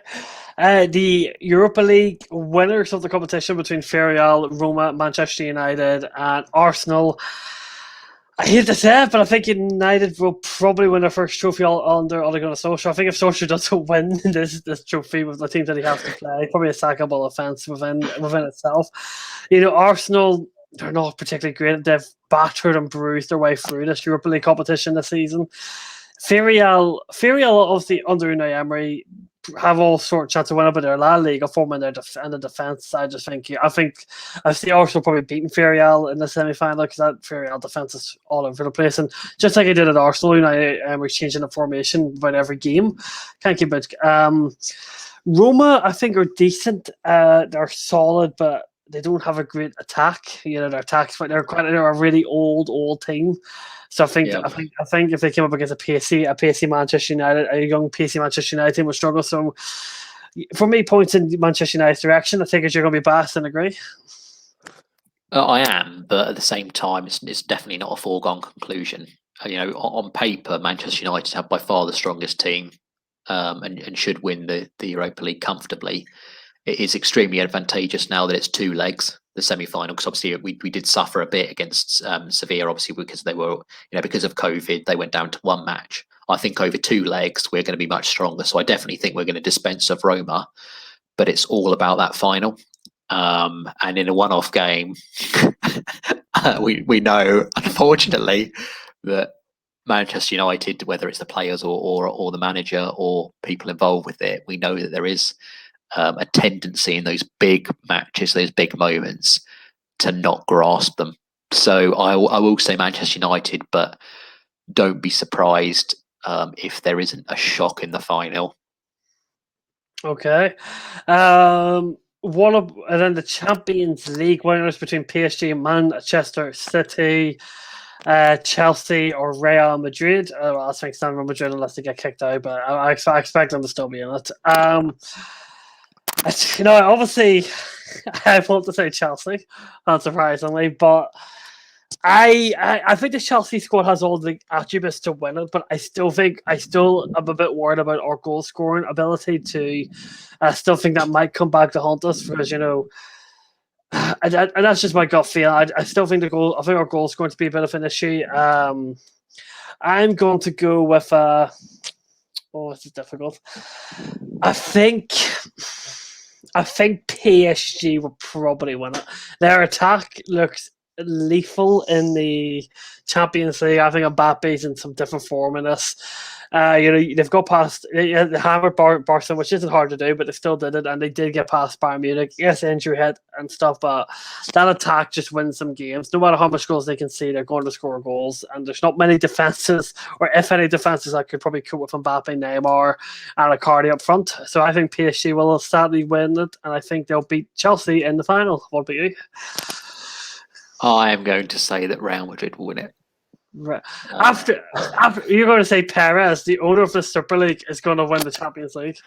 The Europa League winners of the competition between Villarreal, Roma, Manchester United, and Arsenal. I hate to say it, but I think United will probably win their first trophy under Ole Gunnar Solskjaer. I think if Solskjaer doesn't win this trophy with the team that he has to play, probably a sackable offence within itself. Arsenal, they're not particularly great. They've battered and bruised their way through this Europa League competition this season. Villarreal, obviously under Unai Emery, have all sort of chance to win up in their La Liga form in their defence. I think I see Arsenal probably beating Villarreal in the semi-final because that Villarreal defence is all over the place, and just like he did at Arsenal, we're changing the formation about every game. Can't keep it. Roma, I think, are decent. They're solid, but they don't have a great attack. Their attacks, but they're a really old team. So I think if they came up against a pacey Manchester United, a young pacey Manchester United team would struggle. So for me, points in Manchester United's direction. I think you're going to be biased and agree. I am, but at the same time, it's definitely not a foregone conclusion. On paper, Manchester United have by far the strongest team, and should win the Europa League comfortably. It is extremely advantageous now that it's two legs, the semi-final, because obviously we did suffer a bit against Sevilla, obviously because they were, because of COVID, they went down to one match. I think over two legs, we're going to be much stronger. So I definitely think we're going to dispense of Roma, but it's all about that final. And in a one-off game, we know, unfortunately, that Manchester United, whether it's the players or the manager or people involved with it, we know that there is a tendency in those big matches, those big moments, to not grasp them. So I will say Manchester United, but don't be surprised if there isn't a shock in the final. Okay. And then the Champions League winners between PSG and Manchester City, Chelsea or Real Madrid. I think it's not Real Madrid unless they get kicked out, but I expect them to still be in it. Obviously, I want to say Chelsea, unsurprisingly, but I think the Chelsea squad has all the attributes to win it, but I still am a bit worried about our goal scoring ability to. I still think that might come back to haunt us because and that's just my gut feel. I still think I think our goal is going to be a bit of an issue. I'm going to go with. This is difficult. I think PSG will probably win it. Their attack looks lethal in the Champions League. I think Mbappe's in some different form in this. They've got past the hammered Barcelona, which isn't hard to do, but they still did it, and they did get past Bayern Munich. Yes, injury hit and stuff, but that attack just wins some games. No matter how much goals they can see, they're going to score goals, and there's not many defenses, or if any defenses, I could probably cope with Mbappe, Neymar, and Icardi up front. So I think PSG will sadly win it, and I think they'll beat Chelsea in the final. What about you? I am going to say that Real Madrid will win it. Right. After you're going to say Perez, the owner of the Super League, is going to win the Champions League.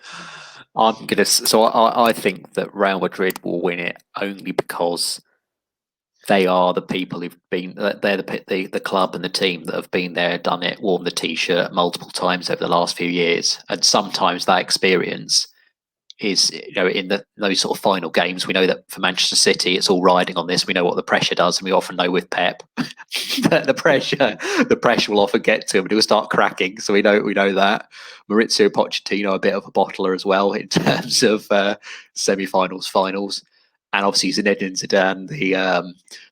I think that Real Madrid will win it only because they are the people who've been. They're the club and the team that have been there, done it, worn the T-shirt multiple times over the last few years, and sometimes that experience is, in those sort of final games. We know that for Manchester City, it's all riding on this. We know what the pressure does, and we often know with Pep that the pressure will often get to him, and it will start cracking. So we know that Maurizio Pochettino, a bit of a bottler as well in terms of semi-finals, finals, and obviously Zinedine Zidane,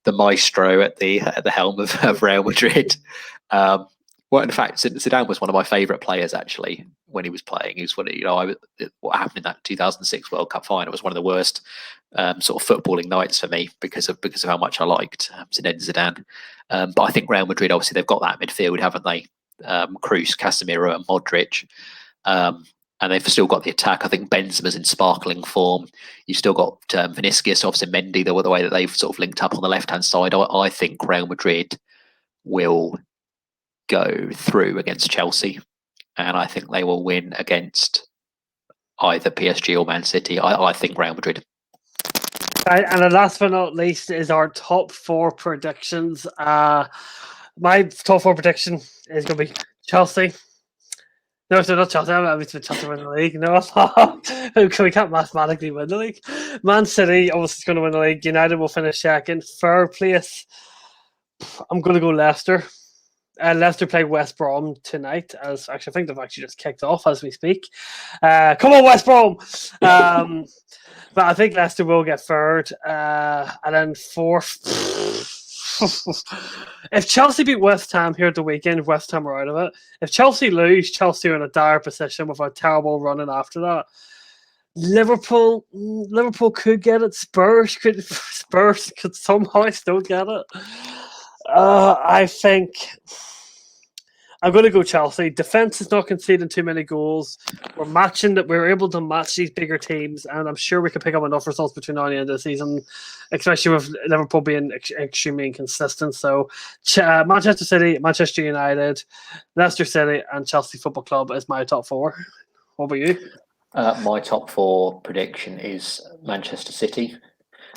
the maestro at the helm of Real Madrid. Well, in fact, Zidane was one of my favourite players actually when he was playing. He was what happened in that 2006 World Cup final was one of the worst sort of footballing nights for me because of how much I liked Zinedine Zidane. But I think Real Madrid, obviously, they've got that midfield, haven't they? Kroos, Casemiro, and Modric. And they've still got the attack. I think Benzema's in sparkling form. You've still got Vinicius, obviously Mendy, the way that they've sort of linked up on the left-hand side. I think Real Madrid will go through against Chelsea, and I think they will win against either PSG or Man City. I think Real Madrid. Right, and then last but not least is our top 4 predictions. My top 4 prediction is going to be Chelsea. No, so not Chelsea. I mean, Chelsea win the league. No, we can't mathematically win the league. Man City obviously is going to win the league. United will finish second. Third place, I'm going to go Leicester. Leicester play West Brom tonight. As actually, I think they've actually just kicked off as we speak. Come on, West Brom! But I think Leicester will get third, and then fourth. If Chelsea beat West Ham here at the weekend, West Ham are out of it. If Chelsea lose, Chelsea are in a dire position with a terrible running after that. Liverpool could get it. Spurs could somehow still get it. I think I'm going to go Chelsea. Defense is not conceding too many goals. We're able to match these bigger teams, and I'm sure we can pick up enough results between now and the end of the season, especially with Liverpool being extremely inconsistent. So, Manchester City, Manchester United, Leicester City, and Chelsea Football Club is my top 4. What about you? My top 4 prediction is Manchester City.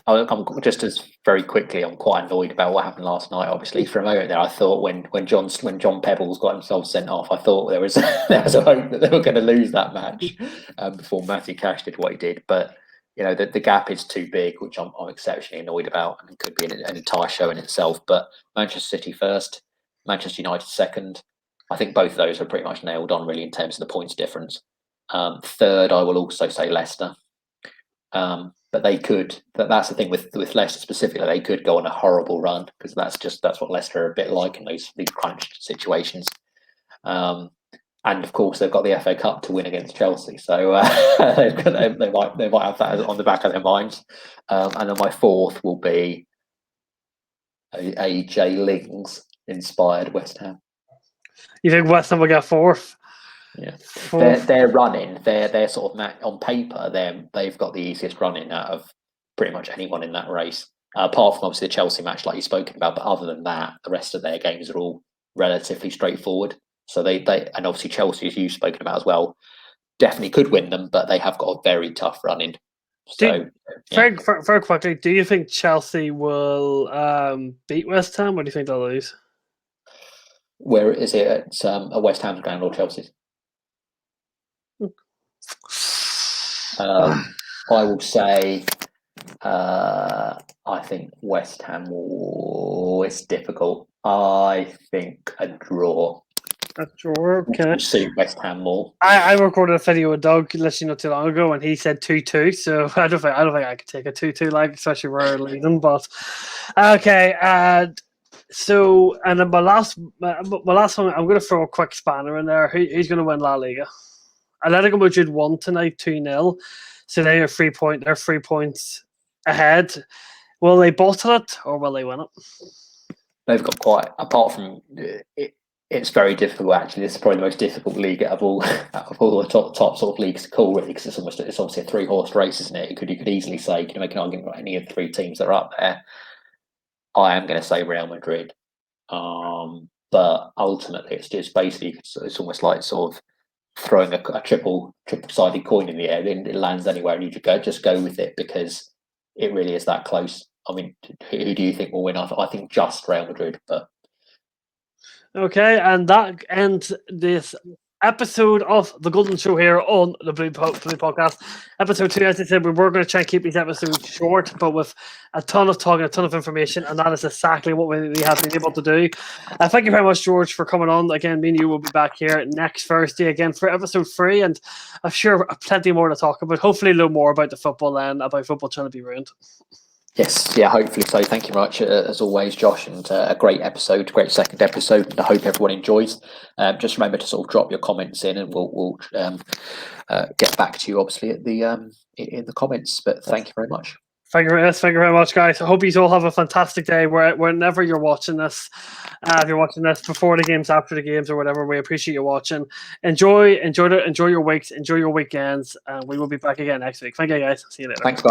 I'm just as very quickly. I'm quite annoyed about what happened last night. Obviously, for a moment there, I thought when John Pebbles got himself sent off, I thought there was a hope that they were going to lose that match before Matty Cash did what he did. But the gap is too big, which I'm exceptionally annoyed about, and could be an entire show in itself. But Manchester City first, Manchester United second. I think both of those are pretty much nailed on, really, in terms of the points difference. Third, I will also say Leicester. But they could. That's the thing with Leicester specifically. They could go on a horrible run, because that's what Leicester are a bit like in these crunch situations. And of course, they've got the FA Cup to win against Chelsea, so they might have that on the back of their minds. And then my fourth will be a Jay Lings inspired West Ham. You think West Ham will get fourth? Yeah, they're running. They're sort of on paper. They've got the easiest running out of pretty much anyone in that race, apart from obviously the Chelsea match, like you've spoken about. But other than that, the rest of their games are all relatively straightforward. So they and obviously Chelsea, as you've spoken about as well, definitely could win them, but they have got a very tough run-in. So very quickly, do you think Chelsea will beat West Ham, or do you think they'll lose? Where is it? It's a West Ham's ground or Chelsea's? I will say, I think West Ham will. It's difficult. I think a draw. A draw, okay. Suit West Ham more. I recorded a video with Doug literally not too long ago, and he said 2-2. So I don't think I could take a 2-2, like, especially where we're leading. But okay, so and then my last one, I'm going to throw a quick spanner in there. Who's going to win La Liga? Atletico Madrid won tonight 2-0, so they're 3 points ahead. Will they bottle it, or will they win it? They've got quite. Apart from it, it's very difficult. Actually, this is probably the most difficult league out of all the top sort of leagues to call, really, because it's obviously a 3-horse race, isn't it? You could easily say, you can make an argument about any of the 3 teams that are up there. I am going to say Real Madrid, but ultimately it's basically it's almost like sort of throwing a triple-sided coin in the air. Then it lands anywhere, and you just go with it, because it really is that close. I mean, who do you think will win? I think just Real Madrid, but. Okay, and that ends this episode of The Golden Show here on the Blue Podcast. Episode 2, as I said, we were going to try and keep these episodes short, but with a ton of talk and a ton of information, and that is exactly what we have been able to do. Thank you very much, George, for coming on. Again, me and you will be back here next Thursday again for episode 3, and I'm sure plenty more to talk about. Hopefully a little more about the football and about football trying to be ruined. Yes, yeah, hopefully so. Thank you very much, as always, Josh, and a great episode, great second episode, and I hope everyone enjoys. Just remember to sort of drop your comments in, and we'll get back to you, obviously, at the in the comments. But thank you very much. Thank you very much, guys. I hope you all have a fantastic day whenever you're watching this. If you're watching this before the games, after the games, or whatever, we appreciate you watching. Enjoy your weeks, enjoy your weekends, and we will be back again next week. Thank you, guys. See you later. Thanks, guys.